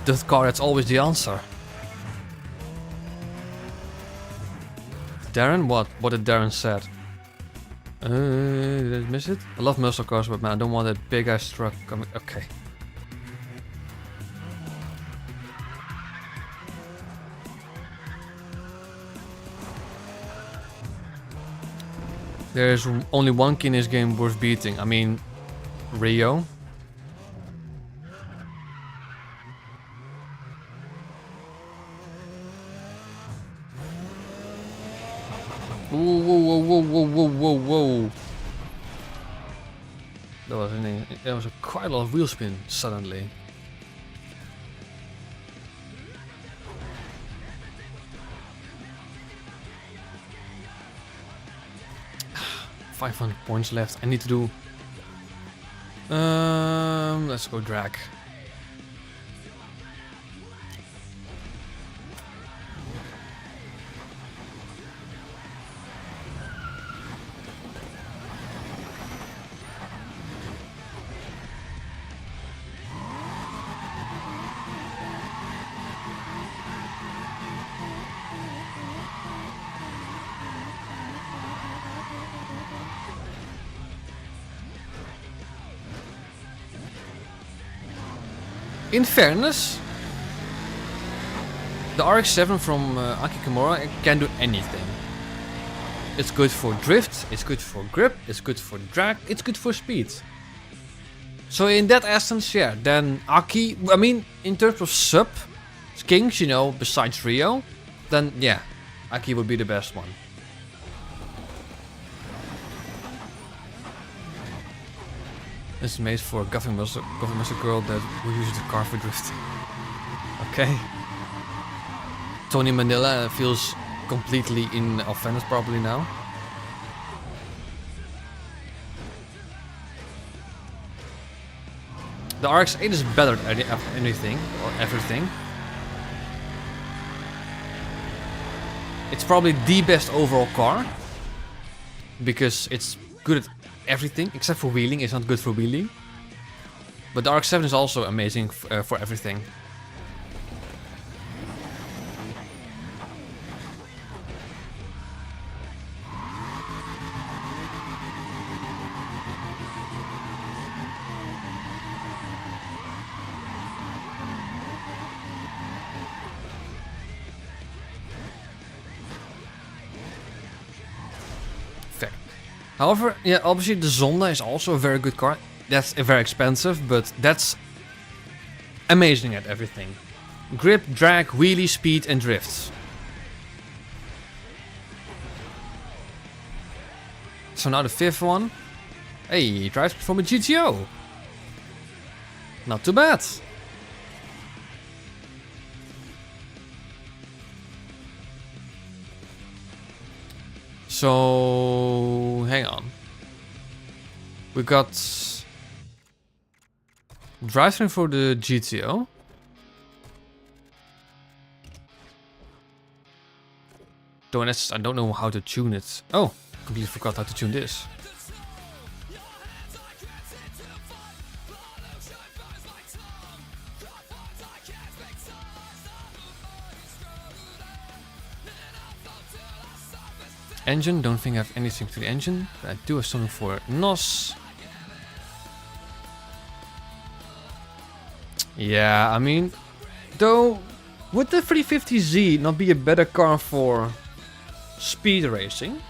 the car that's always the answer. Darren, what? What did Darren said? Did I miss it? I love muscle cars, but man, I don't want that big ass truck coming. Okay. There's only one key in this game worth beating. I mean, Rio. Whoa, whoa, whoa, whoa, whoa, whoa, whoa. There was quite a lot of wheel spin suddenly. $500 points left. I need to do. Let's go drag. In fairness, the RX-7 from Aki Kimura can do anything. It's good for drift, it's good for grip, it's good for drag, it's good for speed. So in that essence, yeah, then Aki, I mean, in terms of sub kings, you know, besides Rio, then yeah, Aki would be the best one. This is made for a Gotham muscle girl that will use the car for drifting. Okay. Tony Manila feels completely in offense probably now. The RX-8 is better at anything or everything. It's probably the best overall car because it's good at everything except for wheeling. It's not good for wheeling, but the RX-7 is also amazing for everything. However, yeah, obviously the Zonda is also a very good car. That's very expensive, but that's amazing at everything. Grip, drag, wheelie, speed and drifts. So now the fifth one. Hey, he drives from a GTO. Not too bad. So, hang on. We got drivetrain for the GTO. I don't know how to tune it. Oh, completely forgot how to tune this. Engine, don't think I have anything to the engine, but I do have something for NOS. Yeah, I mean, though, would the 350Z not be a better car for speed racing?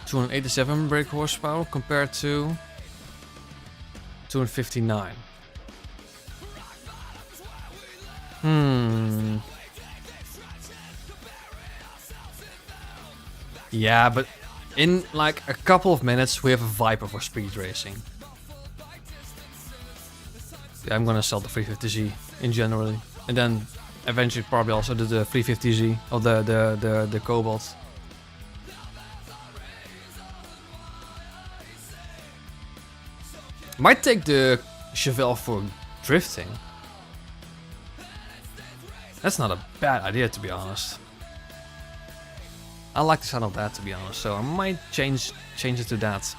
287 brake horsepower compared to 259. Yeah, but in like a couple of minutes we have a Viper for speed racing. Yeah, I'm gonna sell the 350Z in general, and then eventually probably also the 350Z or the Cobalt. Might take the Chevelle for drifting. That's not a bad idea, to be honest. I like the sound of that, to be honest, so I might change it to that.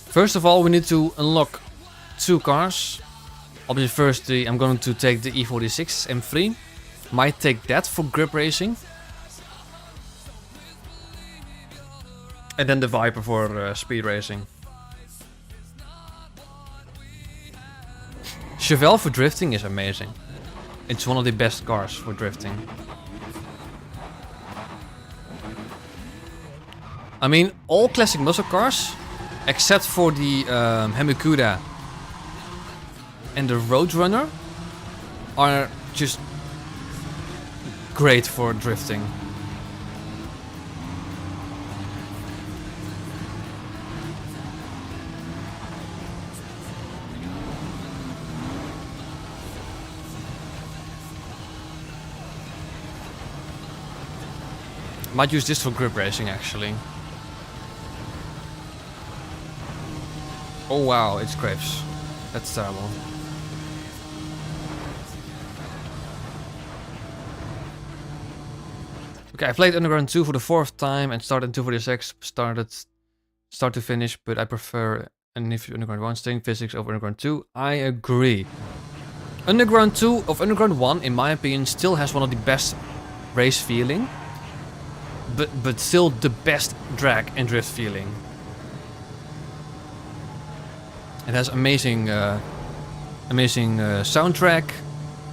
First of all, we need to unlock 2 cars. Obviously, firstly, I'm going to take the E46 M3. Might take that for grip racing. And then the Viper for speed racing. Chevelle for drifting is amazing. It's one of the best cars for drifting. I mean, all classic muscle cars, except for the Hemi-Cuda and the Roadrunner, are just great for drifting. Might use this for grip racing, actually. Oh wow, it scrapes. That's terrible. Okay, I played Underground 2 for the 4th time and started in 246. Start to finish, but I prefer Underground 1 staying physics over Underground 2. I agree. Underground 2 of Underground 1, in my opinion, still has one of the best race feeling. But still the best drag and drift feeling. It has amazing soundtrack.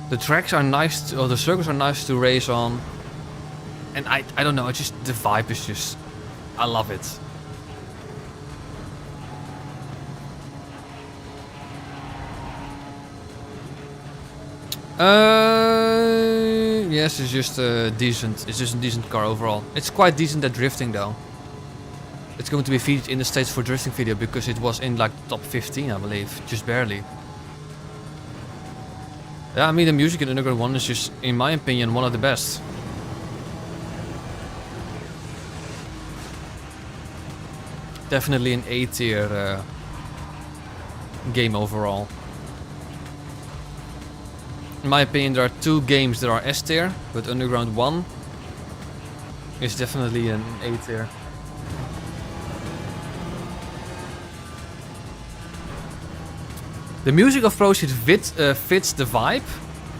The tracks are nice, or the circles are nice to race on. And I don't know, it's just, the vibe is just, I love it. Yes, it's just decent. It's just a decent car overall. It's quite decent at drifting though. It's going to be featured in the States for Drifting video because it was in like top 15, I believe, just barely. Yeah, I mean the music in Underground 1 is just, in my opinion, one of the best. Definitely an A tier game overall. In my opinion, there are 2 games that are S tier, but Underground 1 is definitely an A tier. The music of Pro Street fits the vibe,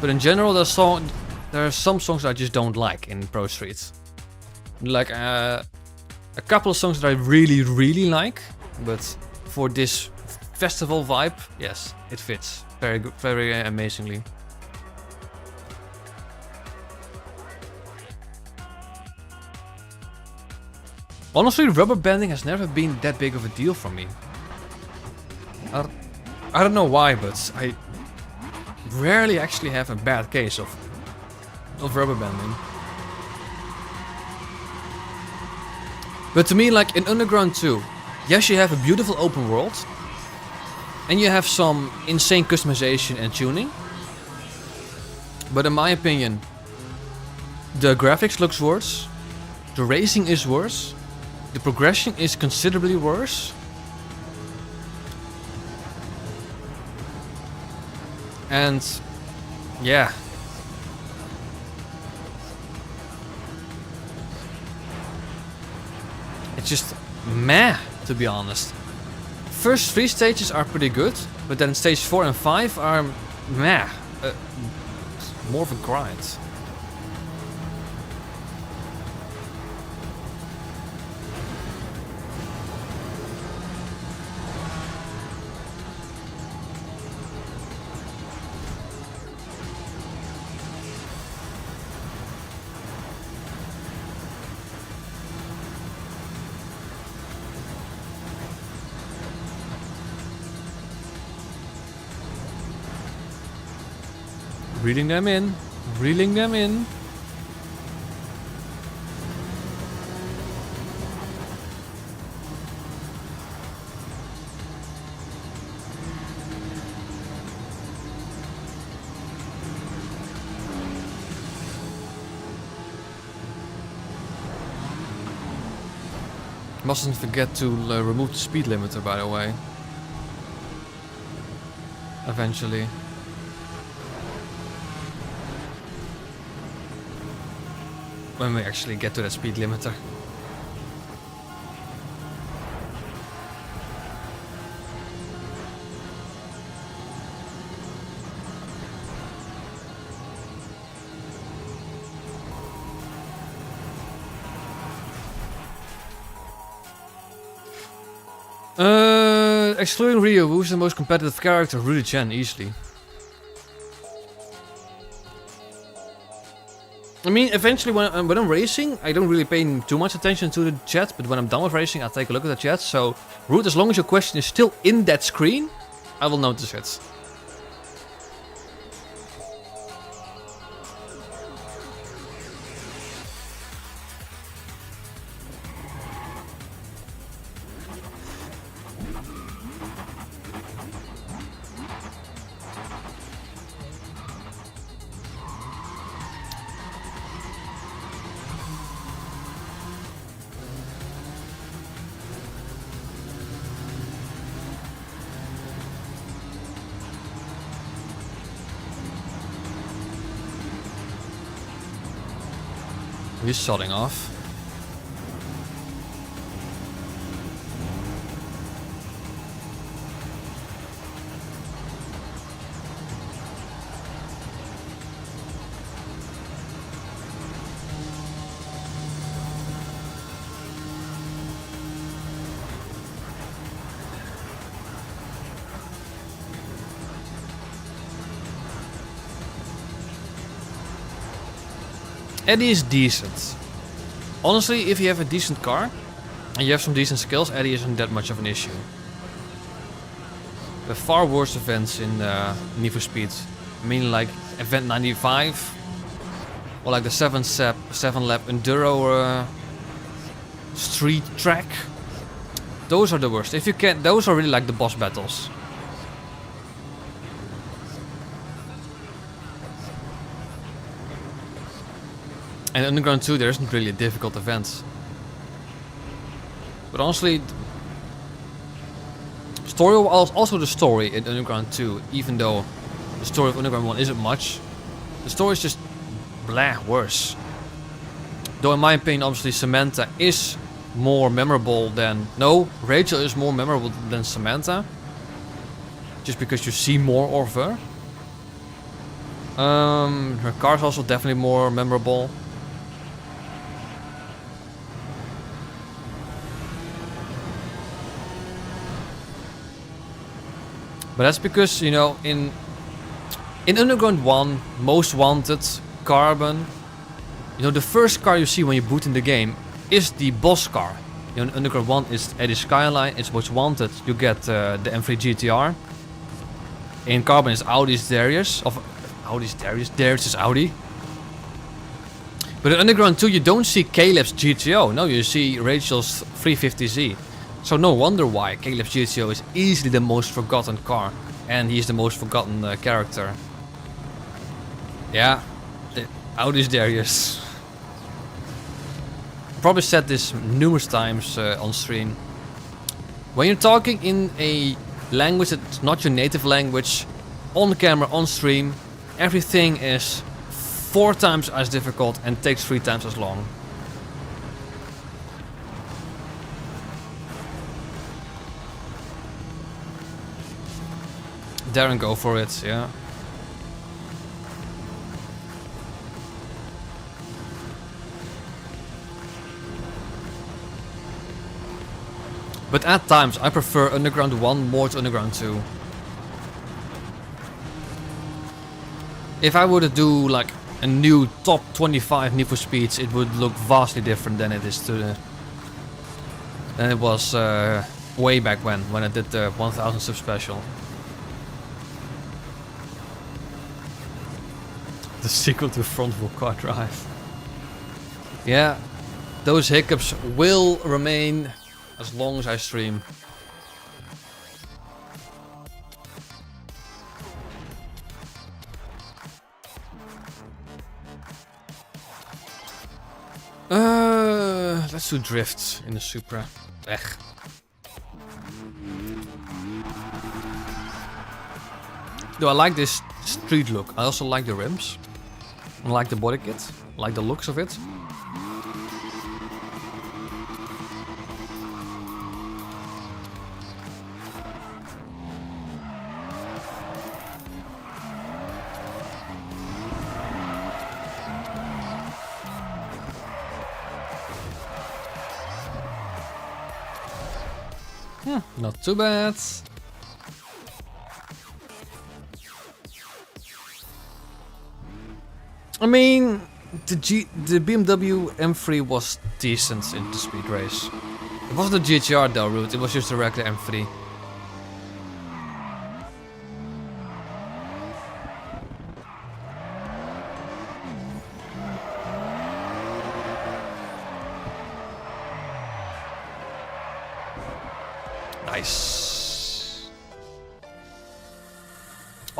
but in general there are some songs I just don't like in Pro Street. Like a couple of songs that I really like, but for this festival vibe, yes, it fits very good, very amazingly. Honestly, rubber banding has never been that big of a deal for me. I don't know why, but I rarely actually have a bad case of rubber banding. But to me, like in Underground 2, yes, you have a beautiful open world, and you have some insane customization and tuning. But in my opinion, the graphics looks worse, the racing is worse, the progression is considerably worse. And yeah. It's just meh, to be honest. First 3 stages are pretty good, but then stage 4 and 5 are meh. More of a grind. Reeling them in. Reeling them in. Mustn't forget to remove the speed limiter, by the way. when we actually get to that speed limiter. Excluding Ryu, who's the most competitive character? Rudy Chen, easily. I mean, eventually when I'm racing, I don't really pay too much attention to the chat, but when I'm done with racing, I'll take a look at the chat. So, Root, as long as your question is still in that screen, I will notice it. He's shutting off. Eddie is decent. Honestly, if you have a decent car and you have some decent skills, Eddie isn't that much of an issue. There are far worse events in Need for Speed. I mean, like event 95 or like the 7-lap enduro street track. Those are the worst. If you can, those are really like the boss battles. And Underground 2, there isn't really a difficult event. But honestly, story was also the story in Underground 2, even though the story of Underground 1 isn't much. The story is just blah, worse. Though in my opinion, obviously Samantha is more memorable than... No, Rachel is more memorable than Samantha. Just because you see more of her. Her car is also definitely more memorable. But that's because, you know, in Underground 1, Most Wanted, Carbon, you know, the first car you see when you boot in the game is the boss car. You know, in Underground 1 is Eddie Skyline, it's Most Wanted, you get the M3 GTR. In Carbon is Audi's Darius, Darius is Audi. But in Underground 2 you don't see Caleb's GTO, no, you see Rachel's 350Z. So no wonder why Caleb's GTO is easily the most forgotten car. And he's the most forgotten character. Yeah, Audi's Darius. Probably said this numerous times on stream. When you're talking in a language that's not your native language, on camera, on stream, everything is 4 times as difficult and takes 3 times as long. Darren, go for it, yeah. But at times I prefer Underground 1 more to Underground 2. If I were to do like a new top 25 Need for Speeds, it would look vastly different than it is than it was way back when I did the 1000 sub special. The sequel to Front Wheel Car Drive. Yeah, those hiccups will remain as long as I stream. Let's do drifts in the Supra. Ech. Though I like this street look. I also like the rims. I like the body kit. I like the looks of it. Not too bad. I mean, the BMW M3 was decent in the speed race. It wasn't a GTR though, Root. It was just a regular M3. Nice.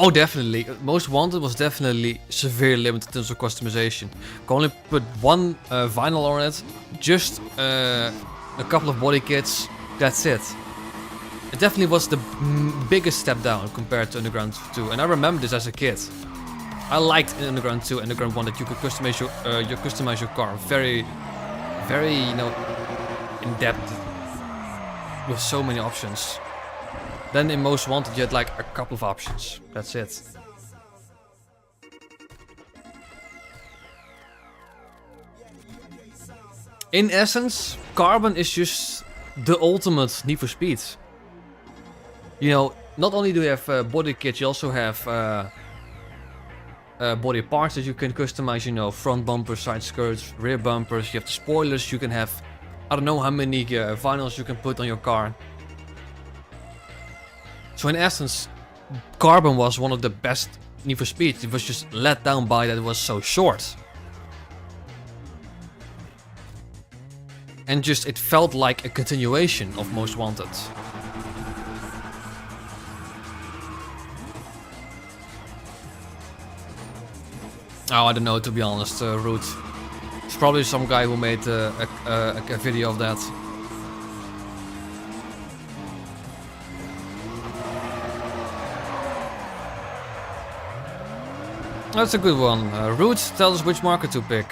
Oh, definitely. Most Wanted was definitely severely limited in terms of customization. You can only put one vinyl on it, just a couple of body kits, that's it. It definitely was the biggest step down compared to Underground 2, and I remember this as a kid. I liked in Underground 2 and Underground 1 that you could customize your car very, very, you know, in depth with so many options. Then in Most Wanted you had like a couple of options. That's it. In essence, Carbon is just the ultimate Need for Speed. You know, not only do you have body kits, you also have body parts that you can customize. You know, front bumpers, side skirts, rear bumpers. You have the spoilers. You can have, I don't know how many vinyls you can put on your car. So in essence, Carbon was one of the best Need for Speed. It was just let down by that it was so short. And just, it felt like a continuation of Most Wanted. Oh, I don't know, to be honest, Root. It's probably some guy who made a video of that. That's a good one. Root, tell us which marker to pick.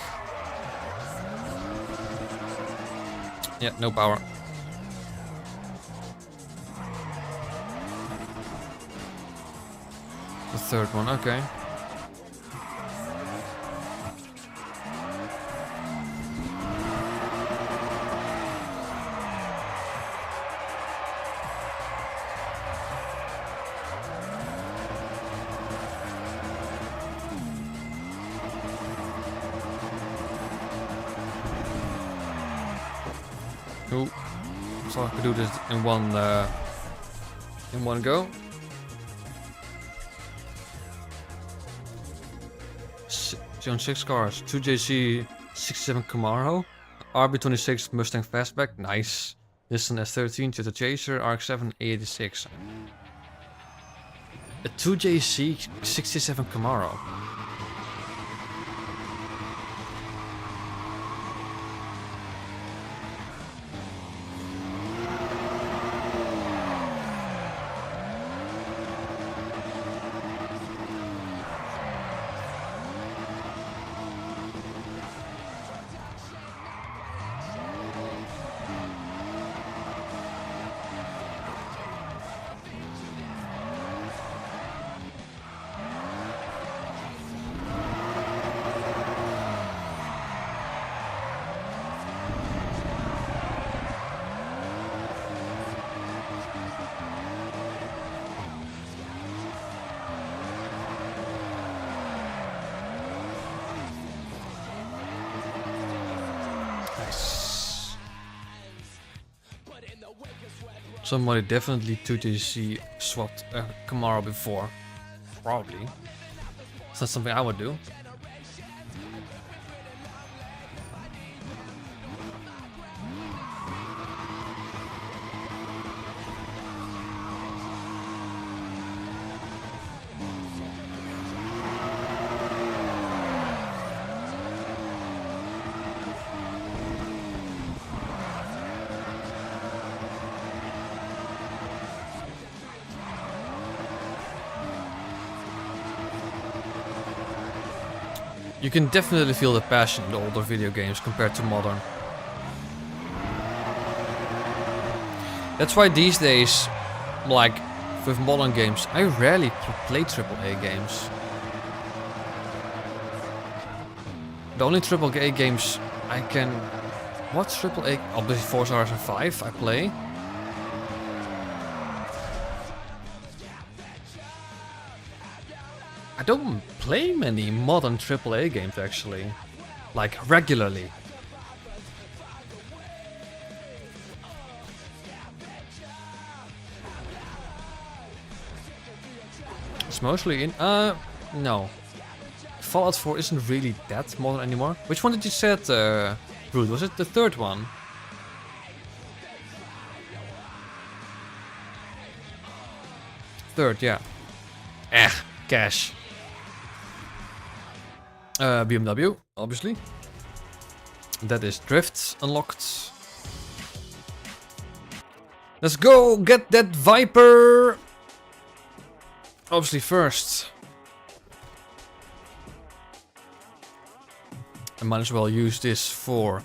Yeah, no power. The third one, okay. Cool. So I could do this in one go. Zone 6 cars, 2JZ 67 Camaro, RB26 Mustang Fastback, nice. Nissan S13, Toyota Chaser, RX-7 A86. A 2JZ 67 Camaro. Somebody definitely 2JZ swapped a Camaro before. Probably. It's not something I would do. You can definitely feel the passion in the older video games compared to modern. That's why these days, like with modern games, I rarely play AAA games. The only AAA games I can... What's AAA? Obviously Forza Horizon 5 I play. I don't play many modern AAA games actually, like regularly. It's mostly in, no. Fallout 4 isn't really that modern anymore. Which one did you said, Rude? Was it the third one? Third, yeah. Cash. BMW, obviously. That is Drift unlocked. Let's go get that Viper. Obviously first. I might as well use this for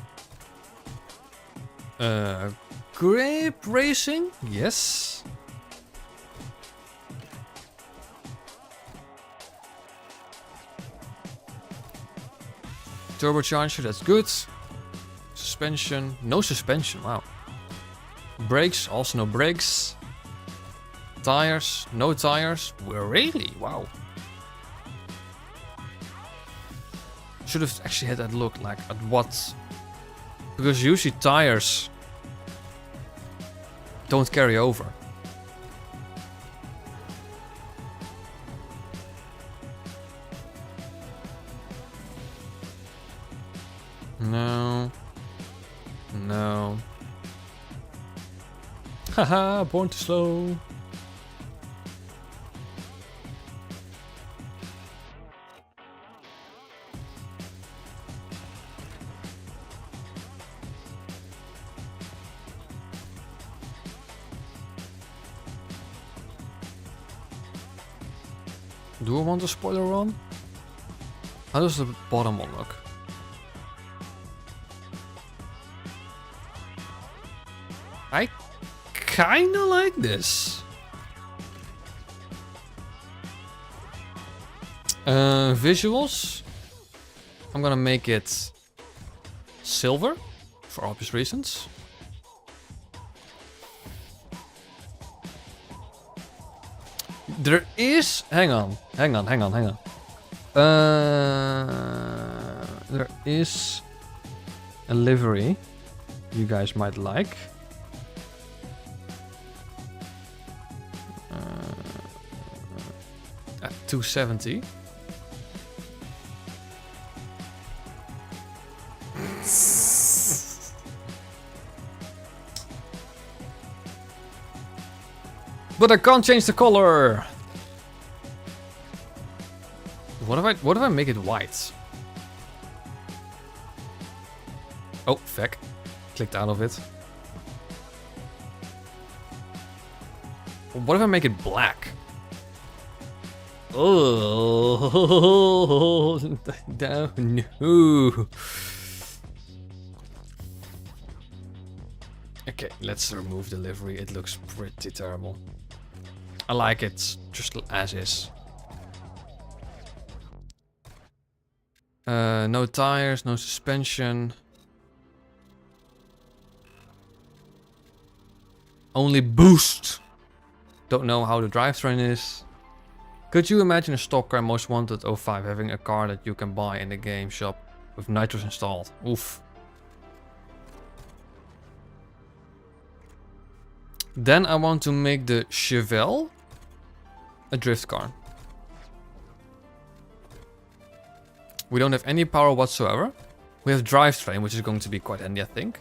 grip racing. Yes. Turbocharger, that's good. Suspension, no suspension, wow. Brakes, also no brakes. Tires, no tires. Well, really? Wow. Should have actually had that look like at what. Because usually tires don't carry over. No. No. Haha, born too slow. Do I want a spoiler run? How does the bottom one look? I kinda like this. Visuals. I'm gonna make it silver for obvious reasons. There is. Hang on. There is a livery you guys might like. At 270. But I can't change the color. What if I make it white? Oh, feck. Clicked out of it. What if I make it black? Oh, no. Okay, let's remove the livery. It looks pretty terrible. I like it just as is. No tires, no suspension. Only boost. Don't know how the drivetrain is. Could you imagine a stock car Most Wanted 05 having a car that you can buy in the game shop with nitros installed? Oof. Then I want to make the Chevelle a drift car. We don't have any power whatsoever. We have drivetrain, which is going to be quite handy, I think.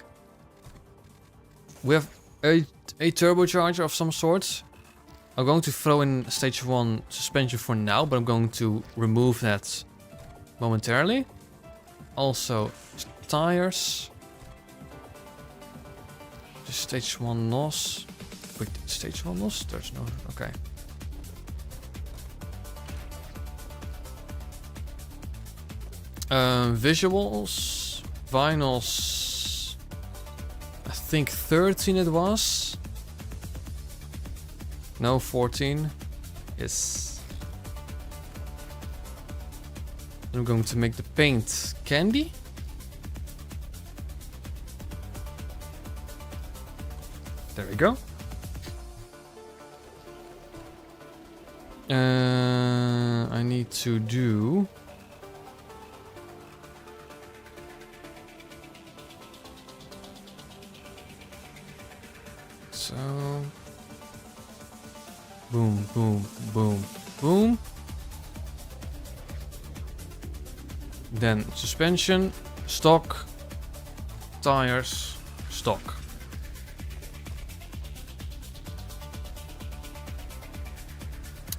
We have a turbocharger of some sort. I'm going to throw in stage 1 suspension for now, but I'm going to remove that momentarily. Also, tires. Just stage 1 NOS. Wait, stage 1 NOS? There's no... Okay. Visuals. Vinyls. I think 13 it was. No, 14. Yes. I'm going to make the paint candy. There we go. I need to do... So... Boom, boom, boom, boom. Then suspension, stock, tires, stock.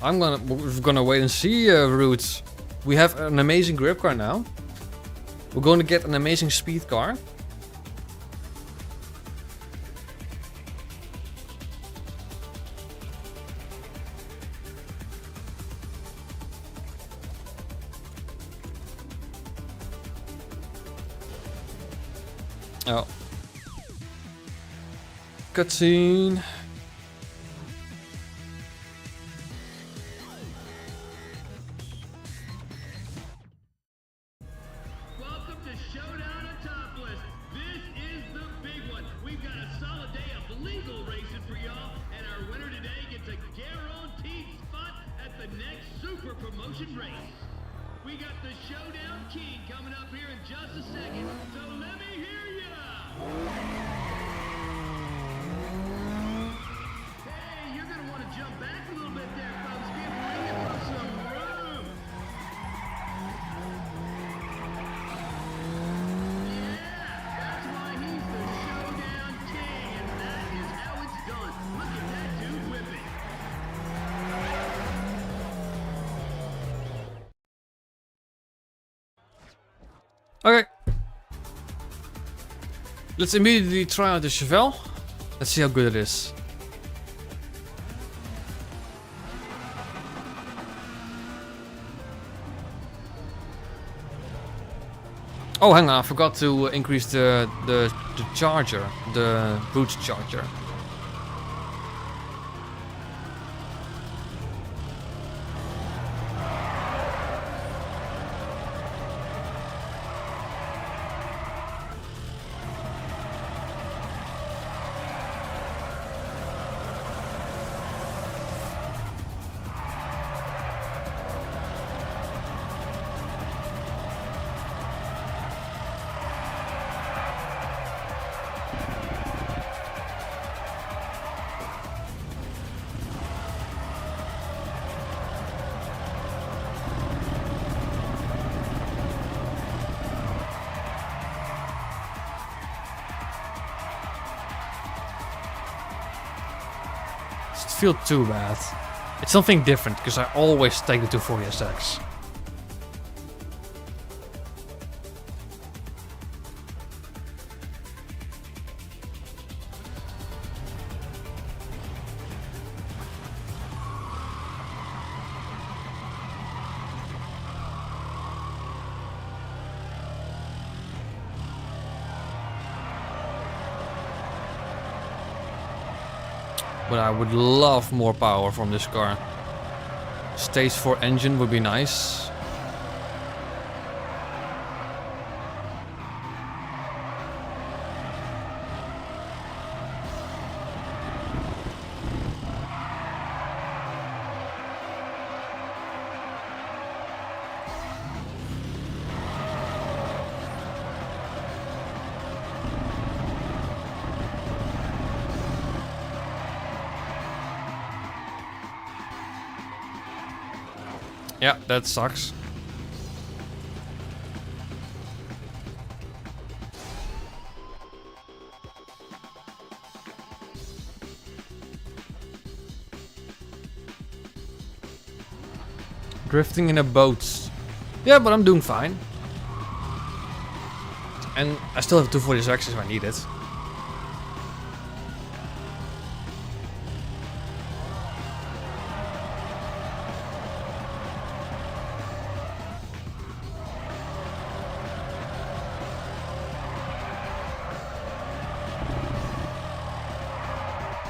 We're gonna wait and see, Roots. We have an amazing grip car now. We're going to get an amazing speed car. Oh. Cutscene.
Welcome to Showdown at Topless. This is the big one. We've got a solid day of legal racing for y'all, and our winner today gets a guaranteed spot at the next super promotion race. We got the Showdown King coming up here in just a second, so let me hear ya! Hey, you're gonna want to jump back a little bit there, folks. Give Ringo some room. Yeah, that's why he's the Showdown King, and that is how it's done. Look at that dude whipping.
Okay. Let's immediately try out the Chevelle. Let's see how good it is. Oh, hang on, I forgot to increase the charger, the boot charger. Doesn't feel too bad. It's something different because I always take the 240SX. But I would love more power from this car. Stage 4 engine would be nice. Yeah, that sucks. Drifting in a boat. Yeah, but I'm doing fine. And I still have 240SX if I need it.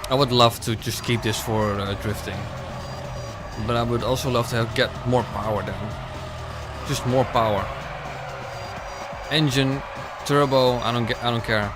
I would love to just keep this for drifting, but I would also love to get more power then. Just more power. Engine, turbo, I don't care.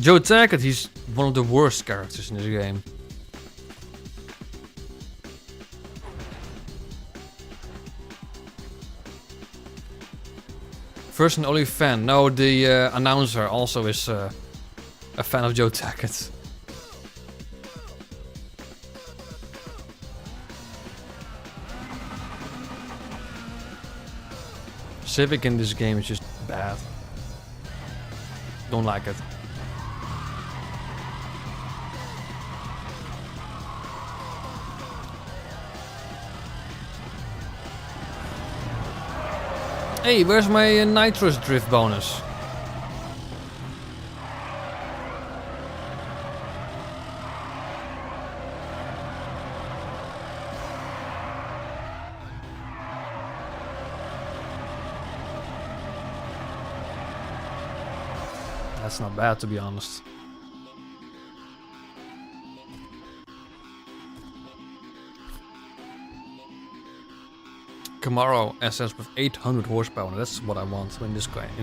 Joe Tackett, he's one of the worst characters in this game. First and only fan. No, the announcer also is a fan of Joe Tackett. Civic in this game is just bad. Don't like it. Hey, where's my nitrous drift bonus? That's not bad, to be honest. Camaro SS with 800 horsepower. That's what I want in this car. It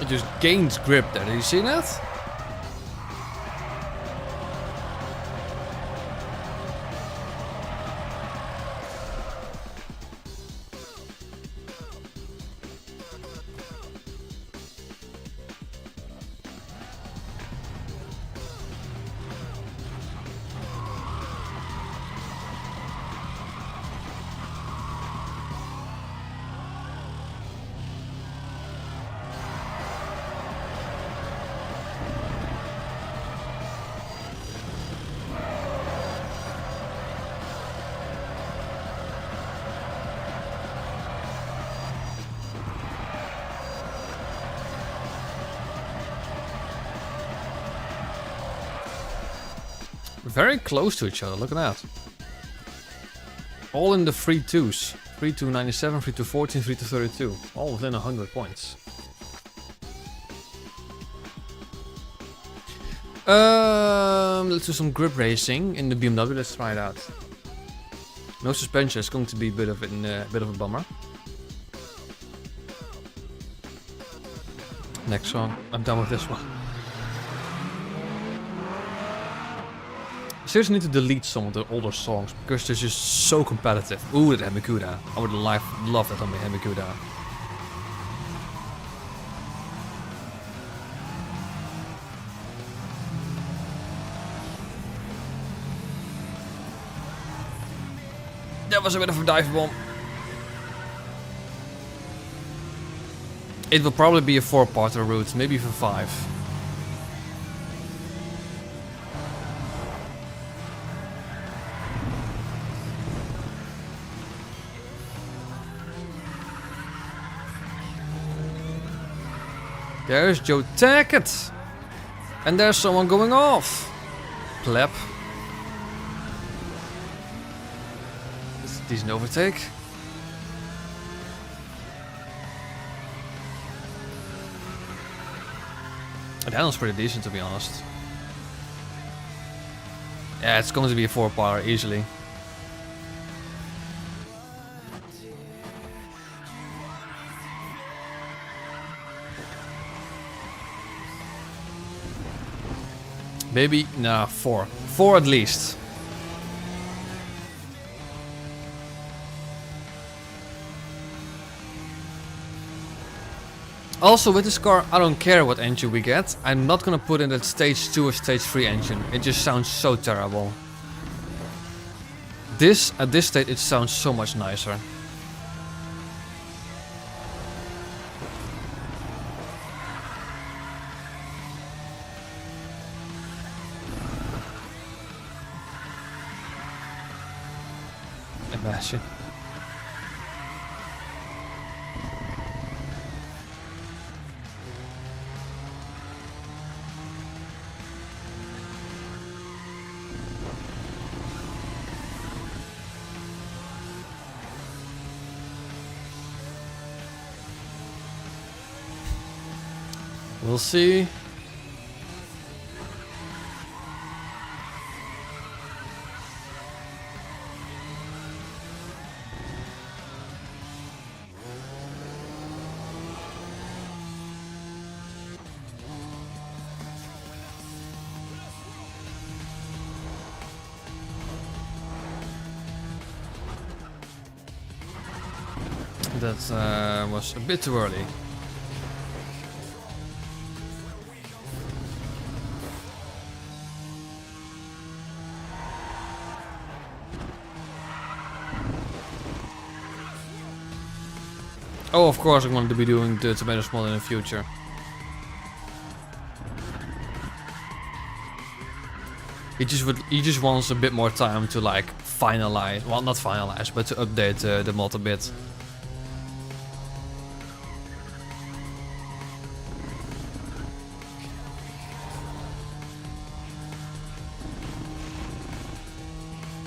just gains grip there. Did you see that? Very close to each other, look at that. All in the 3-2s. 3-2-97, 3-2-14, 3-2-32. All within 100 points. Let's do some grip racing in the BMW, let's try it out. No suspension, it's going to be a bit of a bummer. Next song, I'm done with this one. I seriously need to delete some of the older songs because they're just so competitive. Ooh, that Hemikuda. I would love that on the Hemikuda. That was a bit of a dive bomb. It will probably be a 4-parter route, maybe even 5. There's Joe Tackett. And there's someone going off. Pleb. It's a decent overtake. It handles pretty decent, to be honest. Yeah, it's going to be a 4-parter easily. Maybe, nah, 4. 4 at least. Also, with this car, I don't care what engine we get. I'm not gonna put in that stage 2 or stage 3 engine. It just sounds so terrible. This, at this state, it sounds so much nicer. Imagine. We'll see. That was a bit too early. Oh, of course I wanted to be doing the tomato mod in the future. He just wants a bit more time to like finalize, well not finalize, but to update the mod a bit.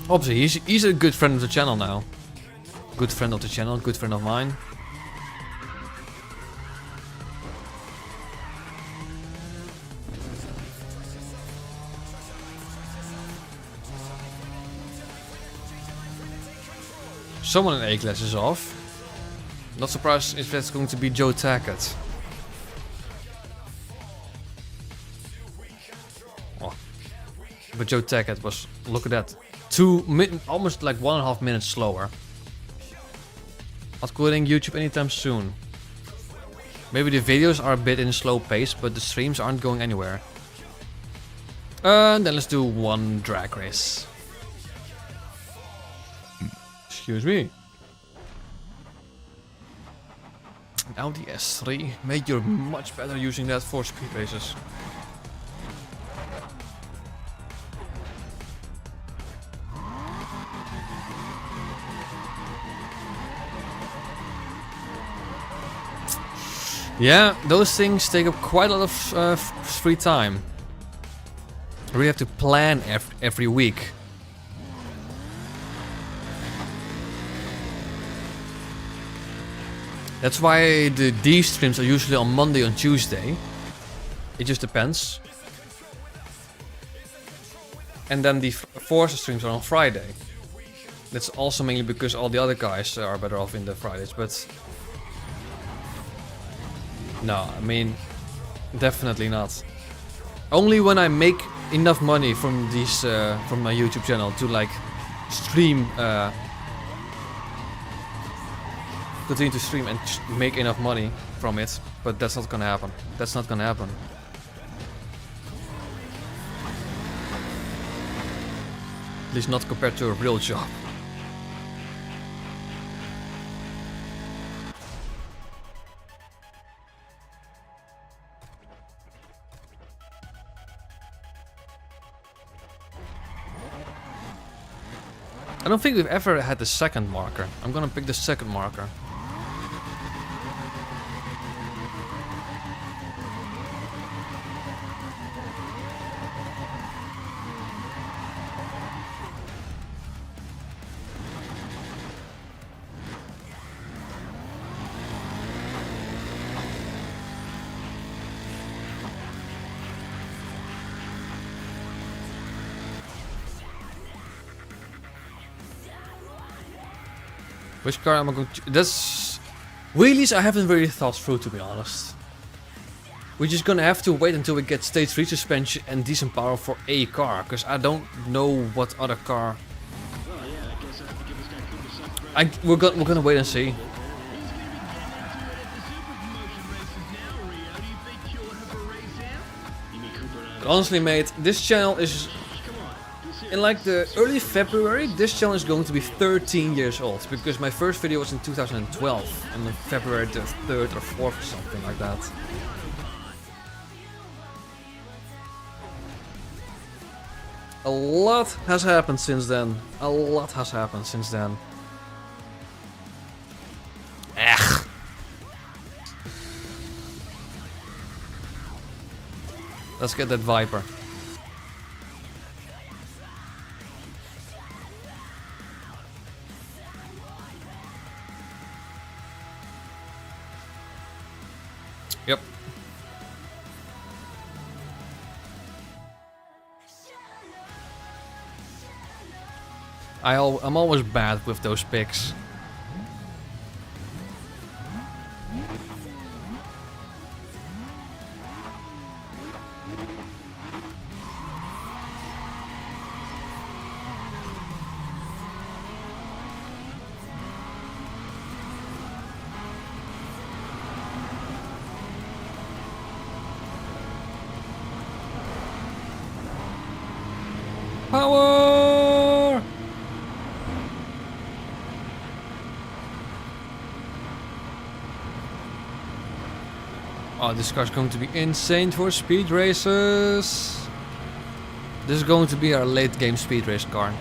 Obviously, he's a good friend of the channel now. Good friend of the channel, good friend of mine. Someone in A-class is off. Not surprised if that's going to be Joe Tackett. Oh. But Joe Tackett was, look at that, almost like 1.5 minutes slower. Not quitting YouTube anytime soon. Maybe the videos are a bit in a slow pace, but the streams aren't going anywhere. Then let's do one drag race. Excuse me. Audi S3. Mate, you're much better using that for speed races. Yeah, those things take up quite a lot of free time. I really have to plan every week. That's why these streams are usually on Monday and Tuesday. It just depends. And then the Forza streams are on Friday. That's also mainly because all the other guys are better off in the Fridays, but... No, I mean, definitely not. Only when I make enough money from these, from my YouTube channel to like stream, continue to stream and make enough money from it, but that's not gonna happen. That's not gonna happen. At least not compared to a real job. I don't think we've ever had the second marker. I'm gonna pick the second marker. Which car am I going to... That's... Wheelies I haven't really thought through, to be honest. We're just gonna have to wait until we get stage 3 suspension and decent power for a car, because I don't know what other car... We're gonna wait and see. But honestly, mate, this channel is... In like the early February, this channel is going to be 13 years old, because my first video was in 2012, on February the 3rd or 4th or something like that. A lot has happened since then. A lot has happened since then. Ech. Let's get that Viper. Yep. I'm always bad with those picks. Power! Oh, this car's going to be insane for speed races. This is going to be our late game speed race car.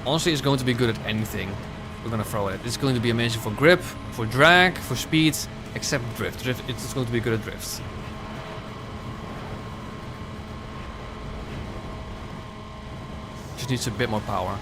Honestly, it's going to be good at anything we're gonna throw at it. It's going to be amazing for grip, for drag, for speed, except drift. It's going to be good at drift. Just needs a bit more power.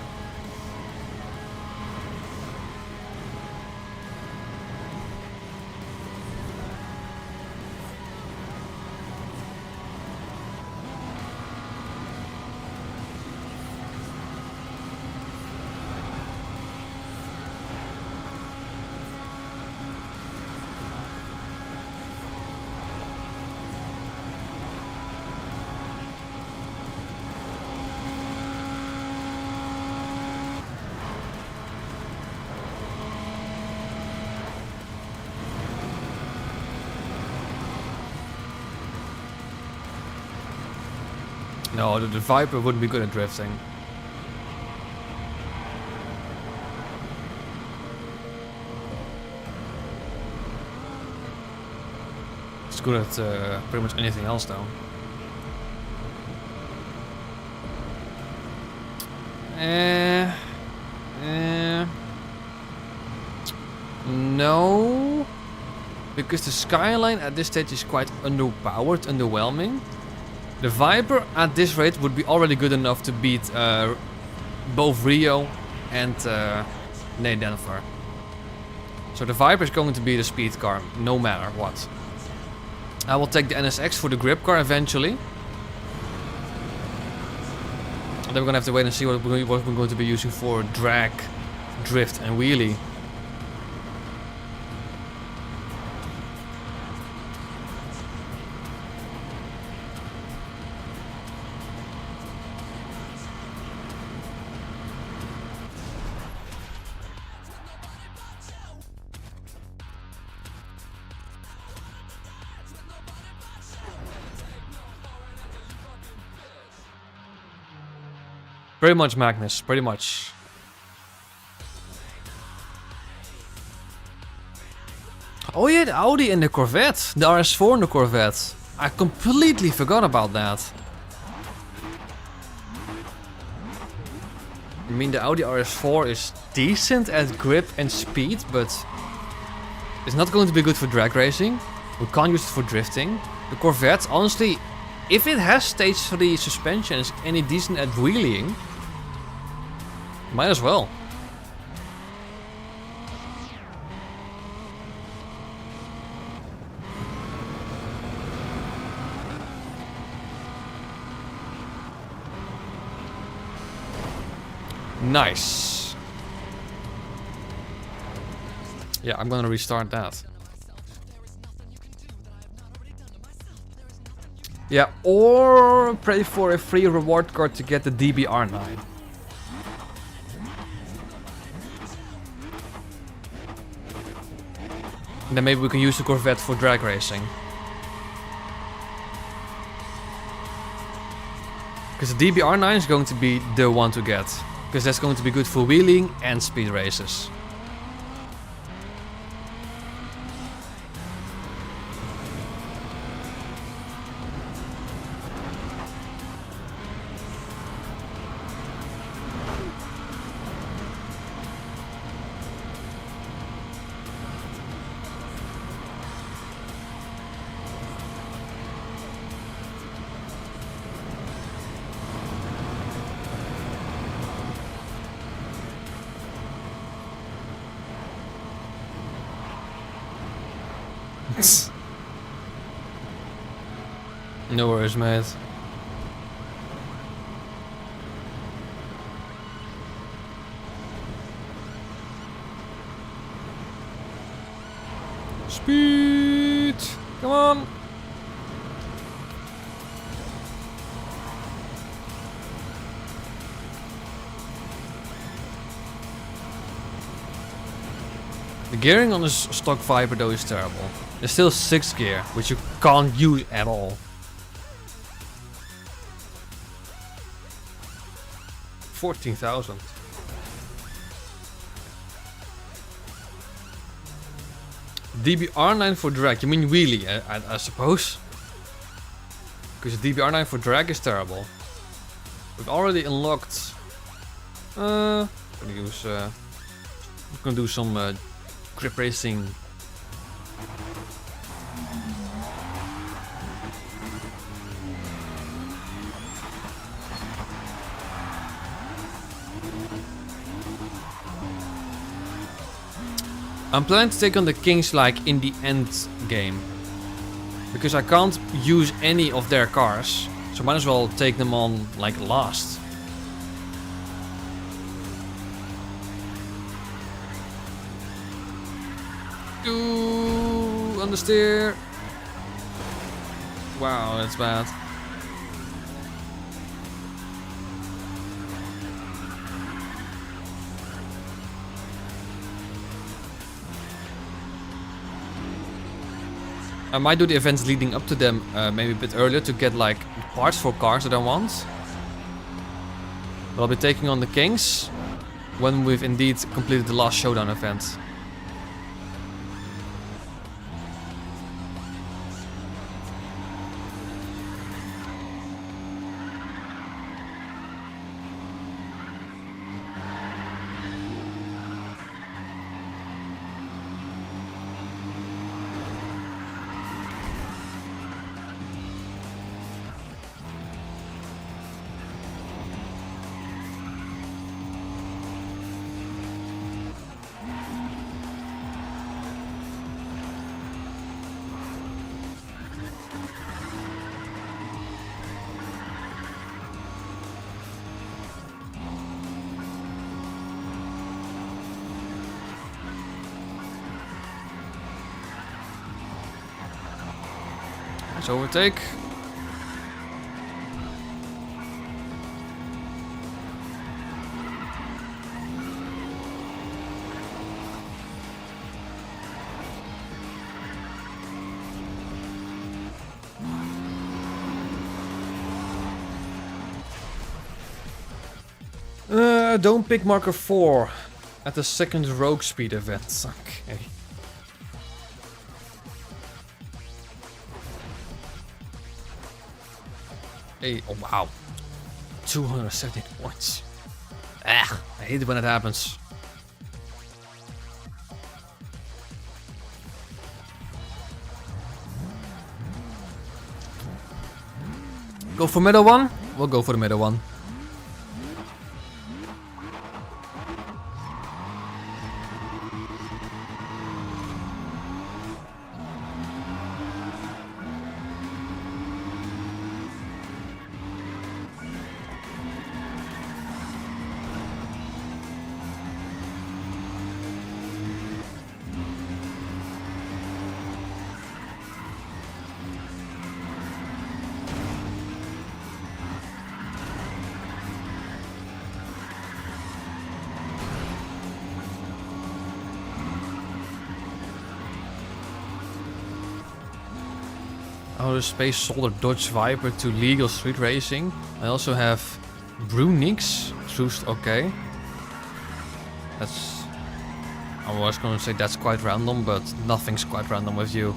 No, the Viper wouldn't be good at drifting. It's good at pretty much anything else though. No. Because the Skyline at this stage is quite underpowered, underwhelming. The Viper at this rate would be already good enough to beat both Rio and Nate Denver. So the Viper is going to be the speed car, no matter what. I will take the NSX for the grip car eventually. And then we're gonna have to wait and see what we're going to be using for drag, drift and wheelie. Pretty much Magnus, pretty much. Oh yeah, the Audi and the Corvette. The RS4 and the Corvette. I completely forgot about that. I mean, the Audi RS4 is decent at grip and speed, but it's not going to be good for drag racing. We can't use it for drifting. The Corvette, honestly, if it has stage 3 suspension and is any decent at wheeling, might as well. Nice. Yeah, I'm gonna restart that. Yeah, or pray for a free reward card to get the DBR9. And then maybe we can use the Corvette for drag racing. Because the DBR9 is going to be the one to get. Because that's going to be good for wheeling and speed races. No worries, mate. Speed! Come on! The gearing on this stock Viper though is terrible. There's still 6th gear, which you can't use at all. 14,000. DBR9 for drag. You mean wheelie, I suppose? Because DBR9 for drag is terrible. We've already unlocked. I'm gonna do some grip racing. I'm planning to take on the Kings like in the end game. Because I can't use any of their cars. So might as well take them on like last. Ooh, understeer. Wow, that's bad. I might do the events leading up to them maybe a bit earlier to get like parts for cars that I want. But I'll be taking on the Kings when we've indeed completed the last showdown event. Nice overtake. Don't pick marker 4 at the second rogue speed event. Okay. Hey, oh wow. 270 points. Ah, I hate it when it happens. Go for middle one? We'll go for the middle one. Outer Space solder Dodge Viper to legal street racing. I also have Brunix. Okay. That's... I was gonna say that's quite random, but nothing's quite random with you.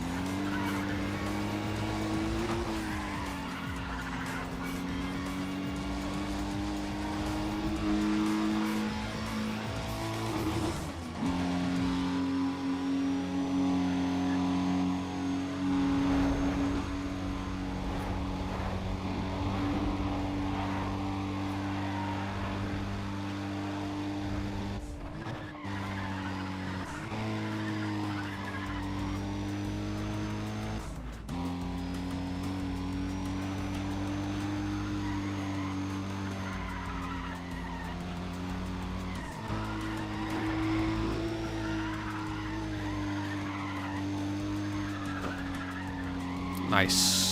Nice.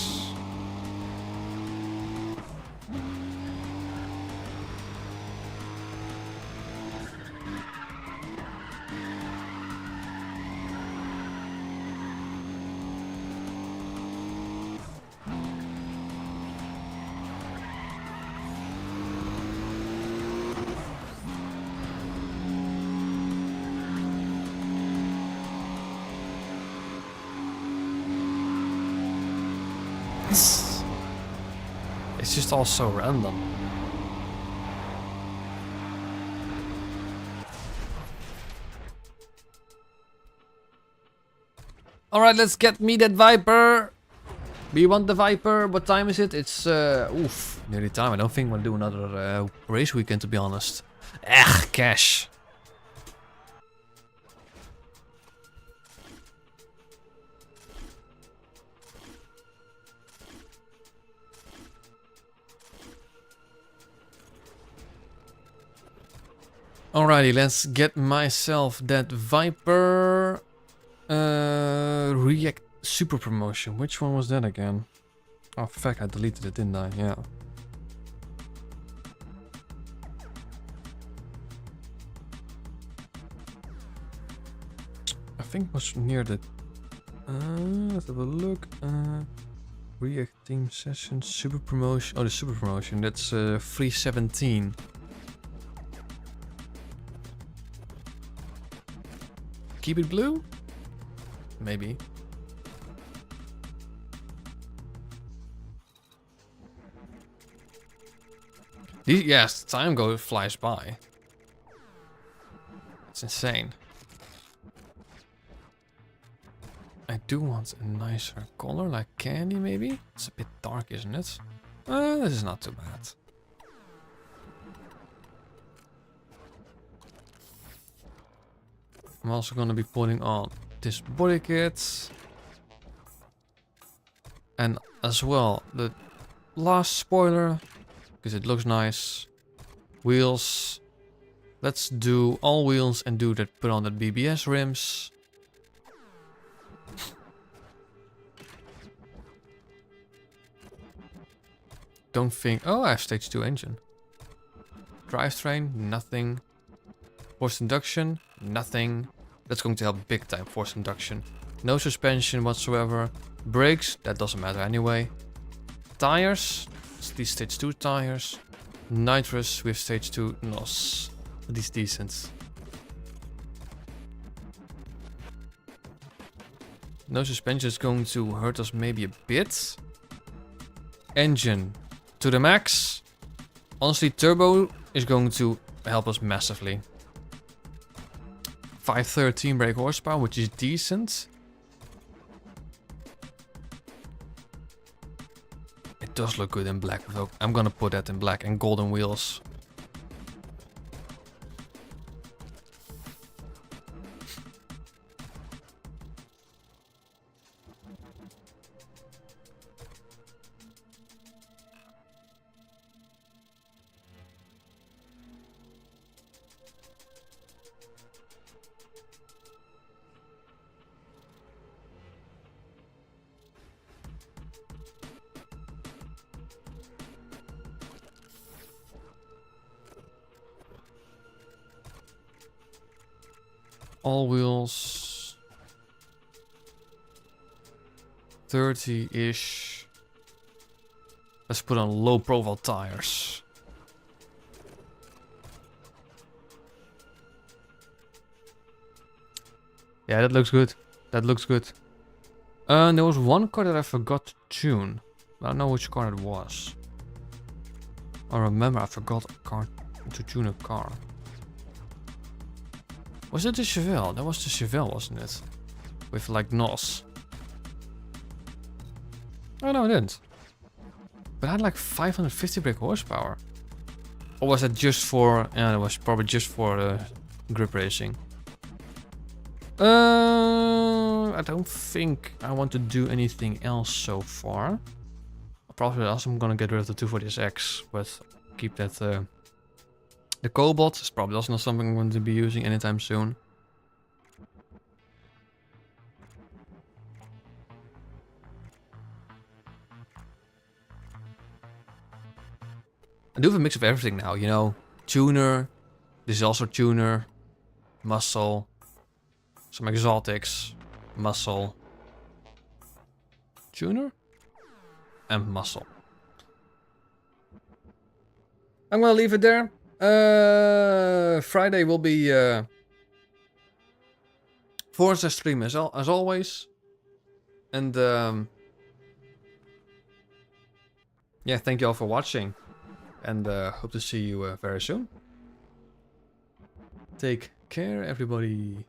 It's just all so random. Alright, let's get me that Viper. We want the Viper. What time is it? It's nearly time. I don't think we'll do another race weekend, to be honest. Cash. Alrighty, let's get myself that Viper. React Super Promotion. Which one was that again? Oh fuck, I deleted it, didn't I? Yeah. I think it was near the... let's have a look. React Team Session Super Promotion. Oh, the Super Promotion. That's 317. Keep it blue? Maybe. Yes, time flies by. It's insane. I do want a nicer color, like candy maybe? It's a bit dark, isn't it? This is not too bad. I'm also gonna be putting on this body kit. And as well, the last spoiler, because it looks nice. Wheels. Let's do all wheels and do that. Put on the BBS rims. Don't think... Oh, I have stage 2 engine. Drivetrain, nothing. Forced induction, nothing. That's going to help big time, forced induction. No suspension whatsoever. Brakes, that doesn't matter anyway. Tires, it's these stage 2 tires. Nitrous with stage 2 NOS. At least decent. No suspension is going to hurt us maybe a bit. Engine to the max. Honestly, turbo is going to help us massively. 513 brake horsepower, which is decent. It does look good in black though. I'm gonna put that in black and golden wheels. All wheels 30-ish. Let's put on low profile tires. Yeah, that looks good. That looks good. There was one car that I forgot to tune. I don't know which car it was. I remember I forgot to tune a car. Was it the Chevelle? That was the Chevelle, wasn't it? With like NOS. Oh no, it didn't. But I had like 550 brake horsepower. Or was that just for... Yeah, it was probably just for grip racing. I don't think I want to do anything else so far. Probably also I'm gonna get rid of the 240SX, but keep that... The Cobalt is probably also not something I'm going to be using anytime soon. I do have a mix of everything now, you know. Tuner. This is also tuner. Muscle. Some exotics. Muscle. Tuner. And muscle. I'm gonna leave it there. Friday will be Forza stream as always. And yeah, thank you all for watching. And hope to see you very soon. Take care, everybody.